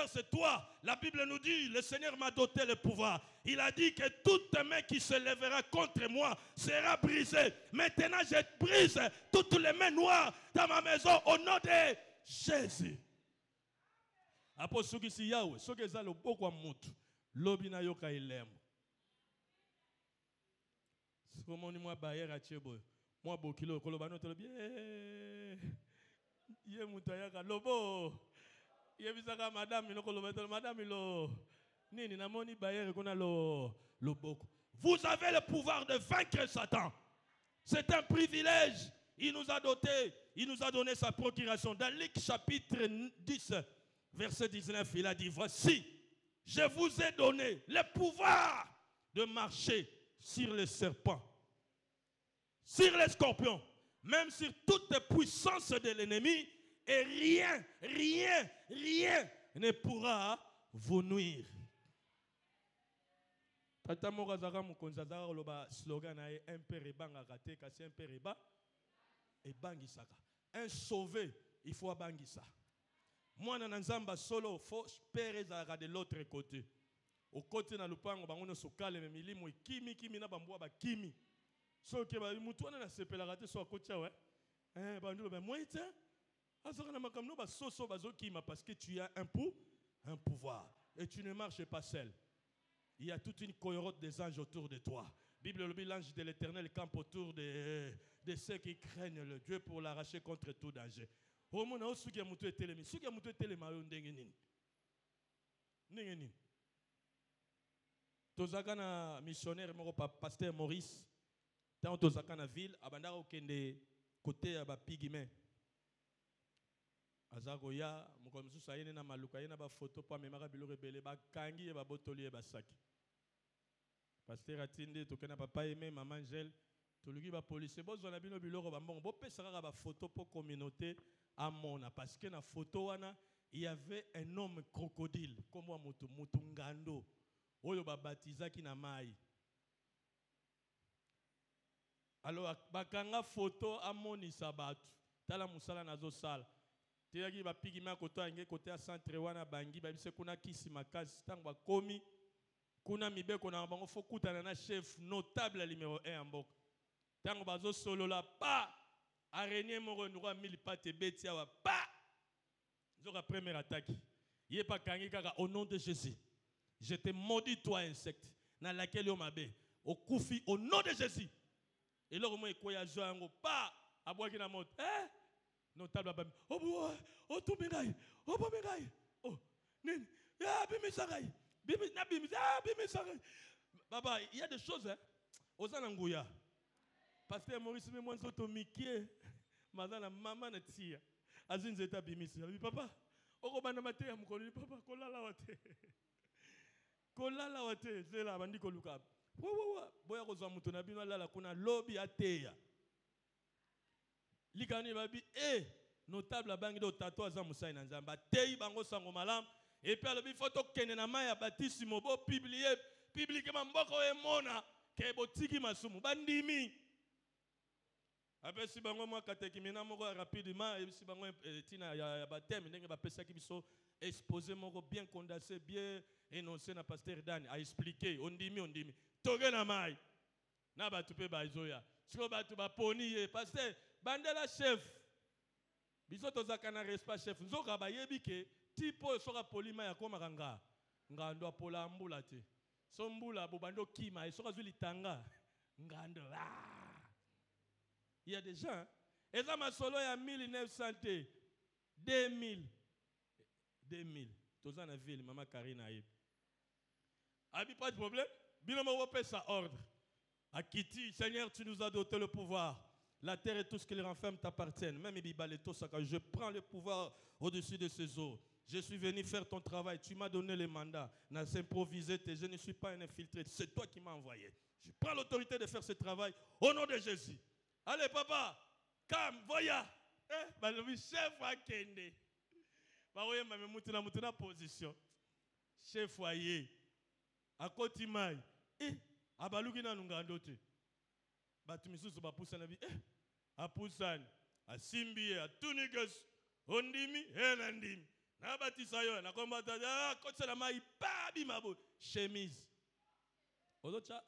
S2: C'est toi. La Bible nous dit, le Seigneur m'a doté le pouvoir. Il a dit que toute main qui se lèvera contre moi sera brisée. Maintenant, je brise toutes les mains noires dans ma maison au nom de Jésus. Après ce qui s'y a, ce qui est le beau comme mutu, l'obina yoka ilem. C'est comme moi bayer à Tchebo. Moi bokilo kolobano tolo bien. Ye mutayaka lobo. Yebisaka madame iloko lobeto madame ilo nini namoni bayere kona lo boko. Vous avez le pouvoir de vaincre Satan. C'est un privilège. Il nous a doté, il nous a donné sa procuration. Dans Luc chapitre 10, verset 19, il a dit, voici, je vous ai donné le pouvoir de marcher sur les serpents, sur les scorpions, même sur toutes les puissances de l'ennemi, et rien ne pourra vous nuire. Tata Morazara Mukonzazara loba slogan na un peu rebanga raté kasi un peu reba et bangisaka. Un sauvé, il faut bangisa. Moi na nzamba solo faut pere zara de l'autre côté. Au côté na lupango bangono sokale me milimo kimi na bambwa ba kimi. So ke ba mutu na sepela raté so akotia ouais. Bandulo ba moite. Azaka na makamno ba soso bazokima parce que tu as un pouvoir et tu ne marches pas seul. Il y a toute une cohorte des anges autour de toi. Bible le dit, l'ange de l'Éternel campe autour de ceux qui craignent le Dieu pour l'arracher contre tout danger. Au moment où suki mutu etelemi, suki mutu etelema yo ndenge nini? Ndenge nini? Tozaka na missionnaire moko pasteur Maurice. Tant tozaka na ville, abandaka okende côté ya ba pigime. Azako ya mukomisu sayene na maluka yena ba photo pa memaka biloko ebele ba kangi ba botoli ba saki. Pasteur atinde tokena papa aimé maman Angèle toluki ba police bozo na bino biloko ba mbongo bo pesaka ba photo pour communauté à mona parce que na photo wana il y avait un homme crocodile comme moi mutu ngando oyo ba batizaki na mai. Alors bakanga photo amonisa batu tala musala nazo sala teyaki ba pigima koto ange côté à centre wana bangi ba bise kuna kisi makazi tango bakomi kuna mibeko na bango fo kutana na chef notable numéro 1 en mboka tango bazo solola pa araignée moko ndwa mili pate beti awa pa zoka première attaque yé pa kangi kaka au nom de Jésus je te maudis toi insecte na laquelle yo mabe au kufi au nom de Jésus et là moi ekoya jango pa abwaki na moto notable abami oh tu mengai oh ba mengai oh nini ya bimi sagai bimi na bimi sagai baba il y a des choses hein ozana nguya pasteur Maurice me mwanzo to mikie mazana mama na tia azinze ta bimi sagai papa oko bana mate ya mukoli papa kolala wate zela bandi ko luka wo boya ko zwa mutu na bino lala kuna lobby ateya likani babi notable abangi do tato aza musai na nzamba tei bango sango malam et puis alobi photo kene na maya baptisme bo publier publiquement mboko emona ke botiki masumu bandimi apesi bango mwa katekimina moko rapidement et si bango tina ya baptême ndenge bapesaki biso exposé moko bien condensé bien énoncé na pasteur Dan a expliqué ondimi toge na mai na batu pe bazoya siko batu baponi pasteur bandela chef biso tozaka na respa chef nzoka bayebi ke tipo soka polima ya koma kanga ngando apola mbula te so mbula bobando kima soka zuli tanga ngando il y a des gens eza masolo ya 1900 2000 toza na ville mama Karina yebi abi pas de problème bino mo pesa ordre akiti Seigneur tu nous as doté le pouvoir. La terre et tout ce qui les renferme t'appartiennent. Même je prends le pouvoir au-dessus de ces eaux. Je suis venu faire ton travail. Tu m'as donné le mandat. Je ne suis pas un infiltré. C'est toi qui m'as envoyé. Je prends l'autorité de faire ce travail au nom de Jésus. Allez, papa, calme, voya. Le chef a kende. Ma position. Chef foyer. À côté mai. Abaluki na nungandote. Batumisusu bapusa na bi apusani asimbi atunigas ondimi ndimi na batisa yo na kombata kotela mai babi mabo chemise ozocha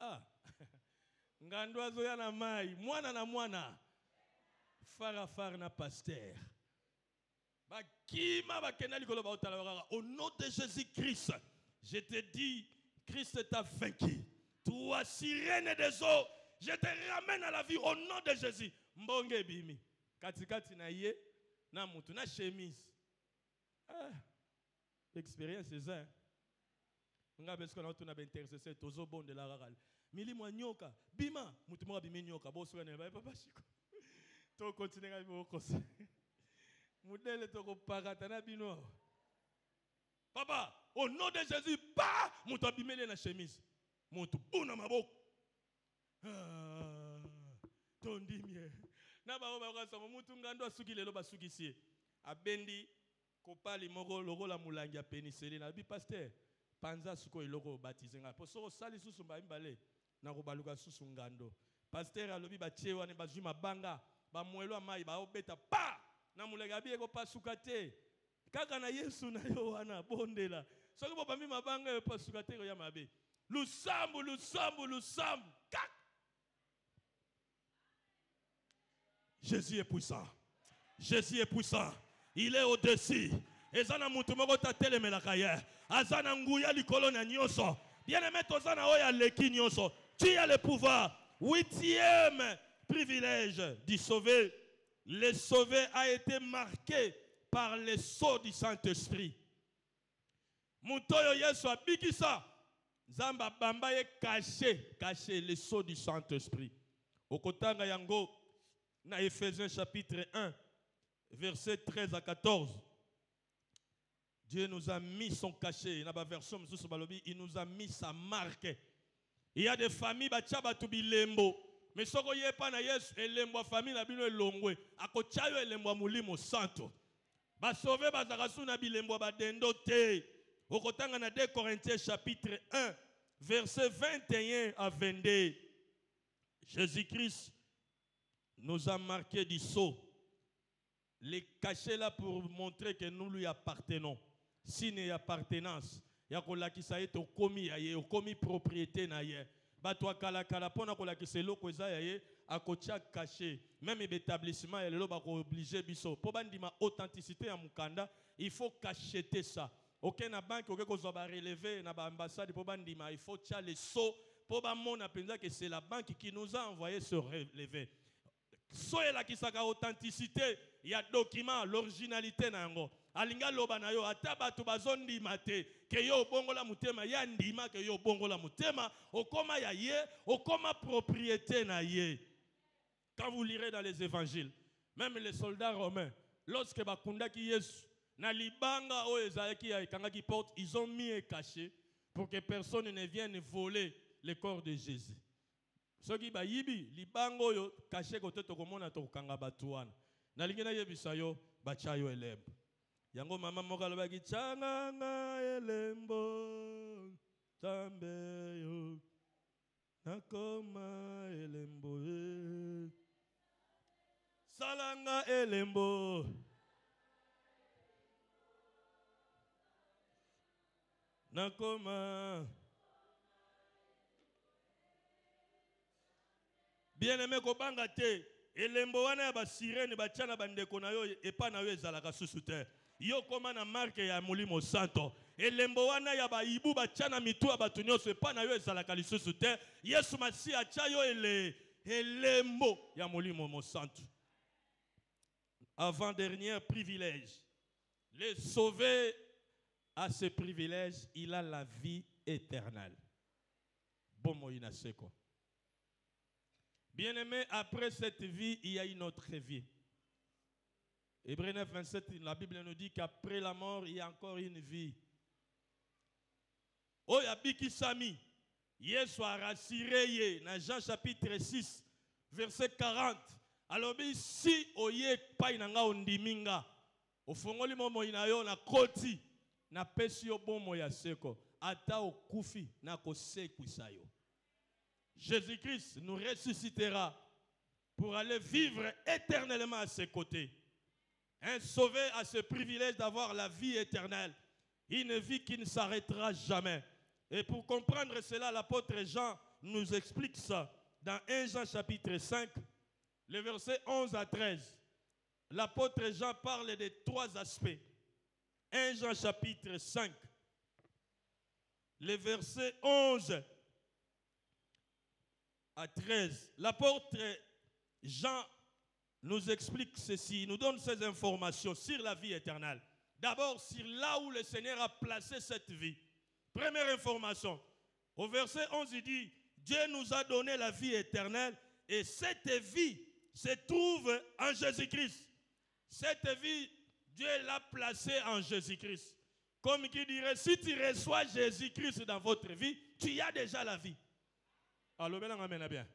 S2: ngando azoya na mai mwana na mwana fara na pasteur bakima bakenda likolo ba otala kaka au nom de Jésus-Christ je te dis Christ t'a vaincu toi sirène des eaux je te ramène à la vie au nom de Jésus. Mbonge bimi. Katikati na ye na mutu na chemise. Expérience c'est ça. Nga besko na tuna intercesseur tozo bon de la raral. Mili mwa nyoka, bima, mutu mwa bimi nyoka, bo swa ne ba papa shiko. To continuer à vivre comme ça. Modèle to ko parata na bino. Papa, au nom de Jésus, pas mutu abimele na chemise. Mutu buna maboko. Tondimie. Na ba ba ka so mutu ngando asuki lelo basuki sie. Abendi kopali moko logo la mulangi ya pénicilline. Abi pasteur panza suko iloko baptisé nga. Poso sali susu ba imbale na ko baluka susu ngando. Pasteur alobi ba tiewa ne bazwi mabanga ba mwelo amai ba obeta pa na mulega bi eko pasuka te. Kaka na Yesu na yo wana bondela. Soki bo bami mabanga yo pasuka te ya mabe. Lusambu. Kak. Jésus est puissant. Jésus est puissant. Il est au-dessus. Ezana mutu moko tatele melakaya. Azana nguya likolo na nyoso. Bien-aimé tozana oya leki nyoso. Tu as le pouvoir. 8e privilège du sauver. Le sauvé a été marqué par le sceau du Saint-Esprit. Mutoyo Yesu abikisa. Zamba bamba ye caché le sceau du Saint-Esprit. Okotanga yango na Éphésiens chapitre 1 verset 13 à 14. Dieu nous a mis son cachet. Il nous a mis sa marque. Il y a des familles qui ont bilembo. Mais ce qui est pas na Yesu, elembo famille na bino elongwe. Akochayo elembo mulimo santo. Ba sauver bazakasu na bilembo ba dendo te. Okotanga na 2 Corinthiens chapitre 1 verset 21 à 22. Jésus-Christ nous a marqué du sceau. Les cachets là pour montrer que nous lui appartenons. Signe appartenance. Ya kolakisa yeto komi aye, komi propriété na ye. Batwa kala kala pona kolakisa loko eza ye akocha caché. Même établissement ya lelo ba ko obligé biso. Po bandima authenticité ya mukanda, il faut cacheter ça. OK na banque OK ko zo ba relever na ba ambassade po bandima, il faut tia les sceaux po ba mona penza que c'est la banque qui nous a envoyé se relever. Soyez la qui saka authenticité, il y a document, l'originalité nango. Alinga loba na yo ataba tu bazondi mate ke yo bongola mutema ya ndima ke yo bongola mutema okoma ya ye okoma propriété na ye. Quand vous lirez dans les évangiles, même les soldats romains, lorsque bakunda ki Yesu na libanga o ezaki ya kanga ki porte, ils ont mis un cachet pour que personne ne vienne voler le corps de Jésus. Soki ba yibi libango yo caché kote to komona to kanga batuana. Na lingena yebisa yo bachayo elembo. Yango mama moka lobaki changa elembo tambe yo nakoma elembo salanga elembo nakoma. Bien-aimé kobanga te elembo wana ya ba sirene ba tchana bandeko na yo epa na yo ezalaka susu te. Yo koma na marque ya mulimo santo. Elembo wana ya ba ibu ba tchana mitu abatu nyonso epa na yo ezalaka lisusu te. Yesu masi acha yo elembo ya mulimo mo santo. Avant-dernier privilège. Le sauvé à ce privilège, il a la vie éternelle. Bon moïna seko. Bien-aimé, après cette vie, il y a une autre vie. Hébreux 9, 27, la Bible nous dit qu'après la mort, il y a encore une vie. Oh, yabiki sami. Yesu a rassuré dans Jean chapitre 6, verset 40. Alors, si oye pai nanga ondiminga, ofongoli momo inayo na koti, na pesi yo bomo ya seko, ata okufi na kosekwisa yo. Jésus-Christ nous ressuscitera pour aller vivre éternellement à ses côtés. Un sauvé a ce privilège d'avoir la vie éternelle, une vie qui ne s'arrêtera jamais. Et pour comprendre cela, l'apôtre Jean nous explique ça dans 1 Jean chapitre 5, le verset 11 à 13. L'apôtre Jean parle de 3 aspects. 1 Jean chapitre 5, le verset 11 à 13. L'apôtre Jean nous explique ceci, il nous donne ces informations sur la vie éternelle. D'abord, sur là où le Seigneur a placé cette vie. Première information. Au verset 11, il dit, Dieu nous a donné la vie éternelle et cette vie se trouve en Jésus-Christ. Cette vie, Dieu l'a placée en Jésus-Christ. Comme qui dirait, si tu reçois Jésus-Christ dans votre vie, tu as déjà la vie. Alors, bien.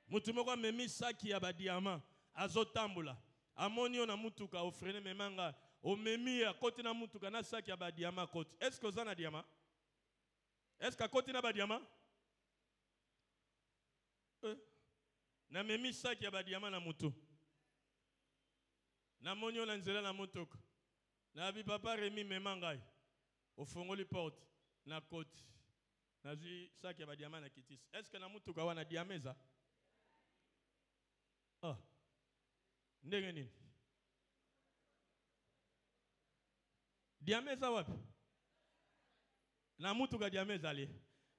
S2: Mutumoko memi saki ya ba diamant azotambula. Amoni ona mutuka ofrene memanga o memi a côté na mutuka na saki ya ba diamant côté. Est-ce que ça na diamant? Est-ce que côté na ba diamant? Na memi saki ya ba diamant na mutu. Na moni ona nzela na mutuka. Na bi papa remi memanga o fongoli porte na côté. Na zi saki ya ba diamant na kitis. Est-ce que na mutuka wana diameza? Ah, ndenge nini? Diameza wapi? Na mutuka diameza ali.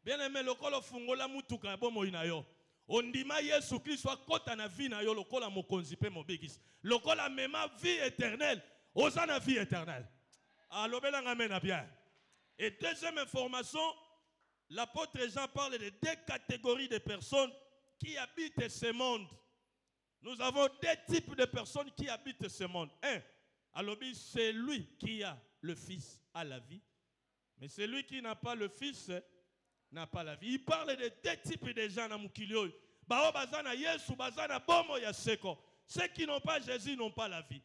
S2: Bien aimé lokolo fungola mutuka bomo inayo. Ondima Yesu Kristo akota na vie na yo lokola mokonzi pe mobikisi. Lokola mema vie éternelle, osana vie éternelle. Alobela ngamena bien. Et deuxième information, l'apôtre Jean parle de deux catégories de personnes qui habitent ce monde. Nous avons deux types de personnes qui habitent ce monde. Un, alobi, c'est lui qui a le Fils à la vie. Mais celui qui n'a pas le Fils n'a pas la vie. Il parle de deux types de gens dans Mukilio. Bao bazana Yesu, bazana bomo ya seko. Ceux qui n'ont pas Jésus n'ont pas la vie.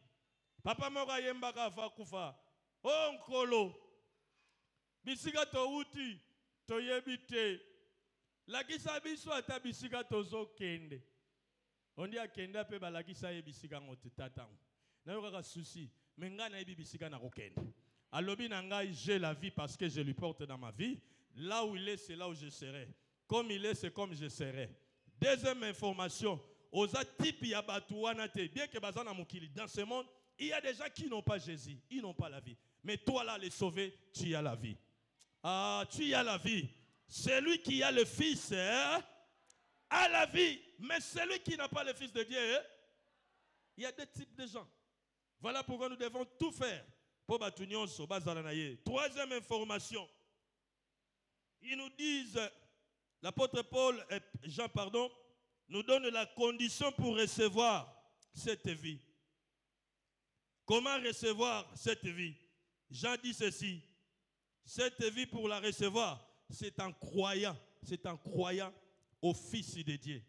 S2: Papa moga yembaka fa kufa. Oh nkolo. Bisika to uti, to yebite. La kisa biso ata bisika tozo kende. On dit à Kenda pe balakisa ye bisika ngote tata. Na yo kaka souci, mais nga na yebi bisika na kokende. Alobi na ngai j'ai la vie parce que je lui porte dans ma vie. Là où il est, c'est là où je serai. Comme il est, c'est comme je serai. Deuxième information, aux types ya batouana te, bien que bazana mukili dans ce monde, il y a des gens qui n'ont pas Jésus, ils n'ont pas la vie. Mais toi là les sauver, tu as la vie. Ah, tu as la vie. Celui qui a le Fils a la vie. Mais celui qui n'a pas le Fils de Dieu, il y a deux types de gens. Voilà pourquoi nous devons tout faire pour batunion so bazalanaye. Troisième information. Ils nous disent, l'apôtre Paul et Jean, pardon, nous donne la condition pour recevoir cette vie. Comment recevoir cette vie? Jean dit ceci. Cette vie pour la recevoir, c'est en croyant au Fils de Dieu.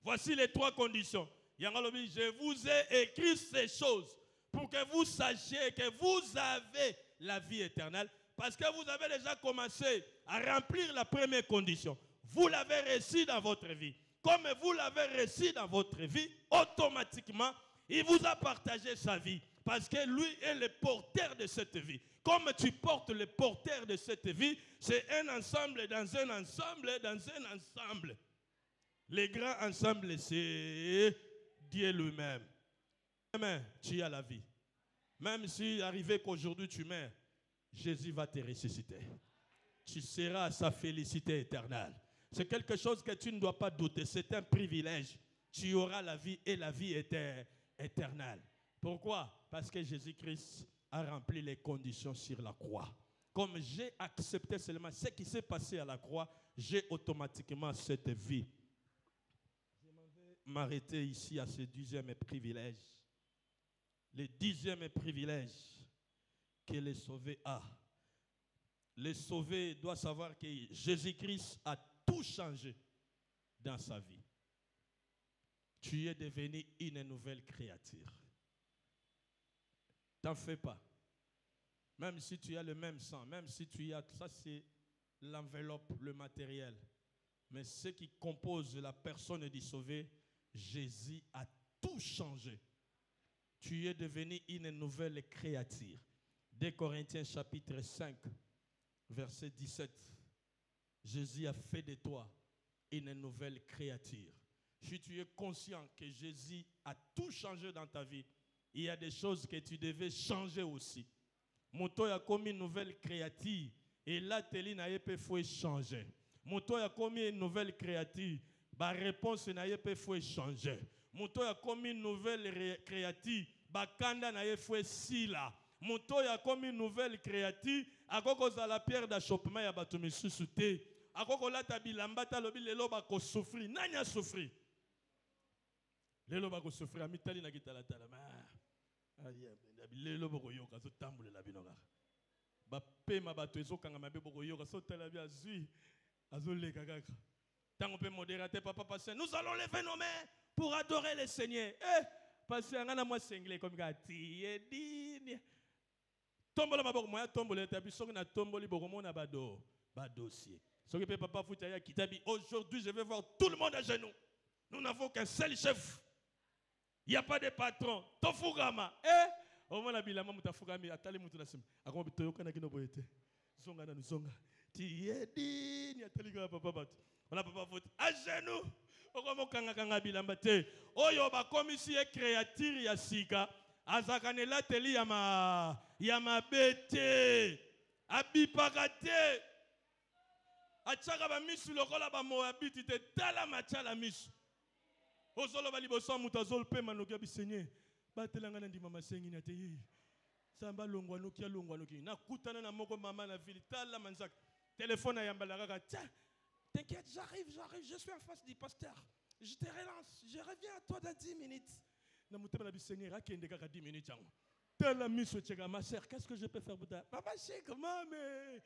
S2: Voici les trois conditions. Yangalobi, je vous ai écrit ces choses pour que vous sachiez que vous avez la vie éternelle. Parce que vous avez déjà commencé à remplir la première condition. Vous l'avez reçu dans votre vie. Comme vous l'avez reçu dans votre vie, automatiquement, il vous a partagé sa vie. Parce que lui est le porteur de cette vie. Comme tu portes le porteur de cette vie, c'est un ensemble dans un ensemble dans un ensemble. Le grand ensemble, c'est Dieu lui-même. Même tu as la vie. Même si arrivé qu'aujourd'hui tu meurs, Jésus va te ressusciter. Tu seras à sa félicité éternelle. C'est quelque chose que tu ne dois pas douter. C'est un privilège. Tu auras la vie et la vie éternelle. Pourquoi? Parce que Jésus-Christ a rempli les conditions sur la croix. Comme j'ai accepté seulement ce qui s'est passé à la croix, j'ai automatiquement cette vie. Je vais m'arrêter ici à ce dixième privilège. Le dixième privilège que le sauvé a. Le sauvé doit savoir que Jésus-Christ a tout changé dans sa vie. Tu es devenu une nouvelle créature. T'en fais pas. Même si tu as le même sang, même si tu as... Ça, c'est l'enveloppe, le matériel. Mais ce qui compose la personne du sauvé, Jésus a tout changé. Tu es devenu une nouvelle créature. 2 Corinthiens chapitre 5, verset 17. Jésus a fait de toi une nouvelle créature. Si tu es conscient que Jésus a tout changé dans ta vie, il y a des choses que tu devais changer aussi. Moto a commis une nouvelle créature et là, teli na yepe faut changer. Moto a commis une nouvelle créature, ba réponse na yepe faut changer. Moto a commis une nouvelle créature, ba kanda na yepe faut sila. Moto ya comme une nouvelle créative, akoko za la pierre d'achoppement ya bato misusu te. Akoko lata bilamba ta lobi lelo ba ko souffrir. Nani a souffrir? Lelo ba ko souffrir amitali na kitala tala. Lelo boko yoka so tambule la binoka. Ba pema bato ezo kanga mabe boko yoka so tala bi azui azoleka kaka. Tango pe modérateur papa passer. Nous allons lever nos mains pour adorer le Seigneur. Passer ngana moi sengle comme gati edini. Tombola maboko moya tombola tabi soki na tomboli boko mona ba dossier. Soki pe papa futa ya kitabi aujourd'hui je vais voir tout le monde à genoux. Nous n'avons qu'un seul chef. Il n'y a pas de patron. Tofugama. Au moins la bilama mutafugami atali mutu na sim. Akoma bitoyoka na kino boyete. Zonga na nuzonga. Ti edini atali ka papa bat. On a papa faute à genoux. Okoma kanga kanga bilamba te. Oyo ba commissaire créature ya sika. Azakanela teli ya ma bete. Abipaka te. Achaka ba misu lokola ba moabiti te tala machala misu. Ozolo bali boso mutazol pe manokia bi Seigneur. Batelanga na ndima masengi na te yi. Samba longwa nokia na kutana na moko mama na ville tala manzak. Téléphone à Yambalaraka. Tiens, t'inquiète, j'arrive, je suis en face du pasteur. Je te relance, je reviens à toi dans 10 minutes. Na mutema na bi Seigneur akende kaka 10 minutes yango. Tala miso cheka ma sœur, qu'est-ce que je peux faire pour toi? Papa chek mame.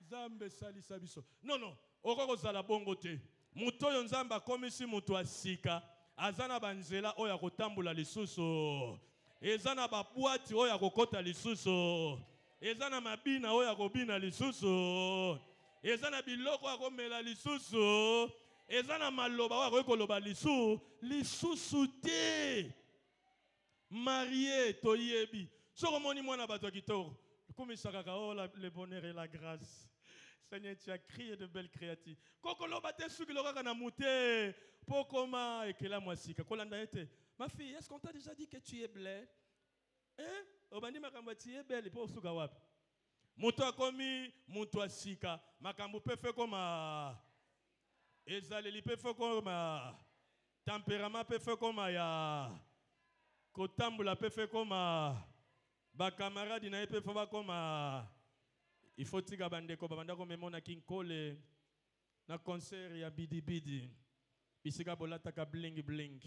S2: Zambe salisa biso. Non, okoko zala bongo te. Muto yo nzamba komisi muto asika. Azana banzela oya kotambula lisusu. Ezana babwati oya kokota lisusu. Ezana mabina oya kobina lisusu. Ezana biloko oya komela lisusu. Ezana maloba oya koloba lisusu te. Marié toyebi. Soko moni mwana bato kitoko. Komisaka oh le bonheur et la grâce. Seigneur, tu as créé de belles créatures. Kokolo bate suki loka na mute. Pokoma ekela mwasika. Kolanda ete. Ma fille, est-ce qu'on t'a déjà dit que tu es belle? Hein? Obandi makambo tu es belle po suka wapi? Moto akomi, moto asika. Makambo pe fe koma. Ezaleli pe fe koma. Tempérament pe fe koma ya. Kotambula pe fe koma. Ba camarade na pe fa ba koma. Il faut tiga bandeko babandako memona kinkole na concert ya bidi bidi. Bisika bolata ka bling bling.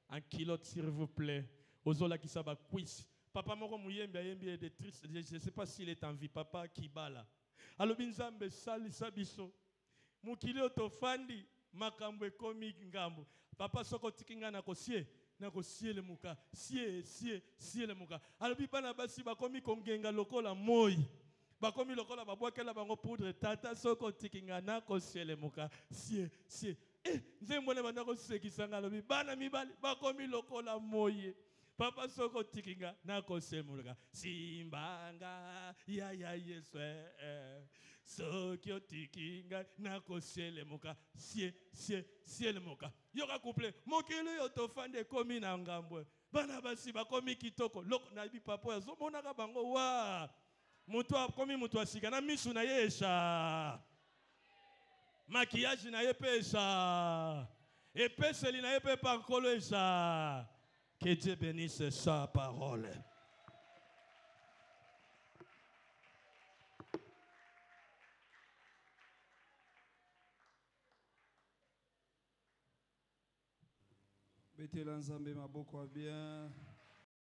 S2: En kilote s'il vous plaît. Ozola ki saba quiz. Papa moko muyembe ayembi de triste. Je ne sais pas s'il est en vie. Papa Kibala. Alobi nzambe sali sabiso. Mukili otofandi makambo ekomi ngambo. Papa soko tikinga na kosie. Nako sie le muka. Sie le muka. Alobi bana basi bakomi kongenga lokola moi. Bakomi lokola babwakela bango poudre tata soko tikinga nako sie le muka. Sie. Nzembo ne bandako sekisanga lobi bana mibali bakomi lokola moye. Papa soko tikinga nako sie le muka. Simbanga ya yeswe. Sokyo tikinga nako sie le muka. Sie le muka. Yoka couple mokili otofande komi na ngambwe. Bana basi bakomi kitoko loko na bi papa yazo monaka bango wa. Mutu akomi mutu asika na misu na yesha. Maquillage na ye pesha. Epeseli na ye pe pankolo esha. Que Dieu bénisse sa parole.
S3: Betela nzambe maboko bien.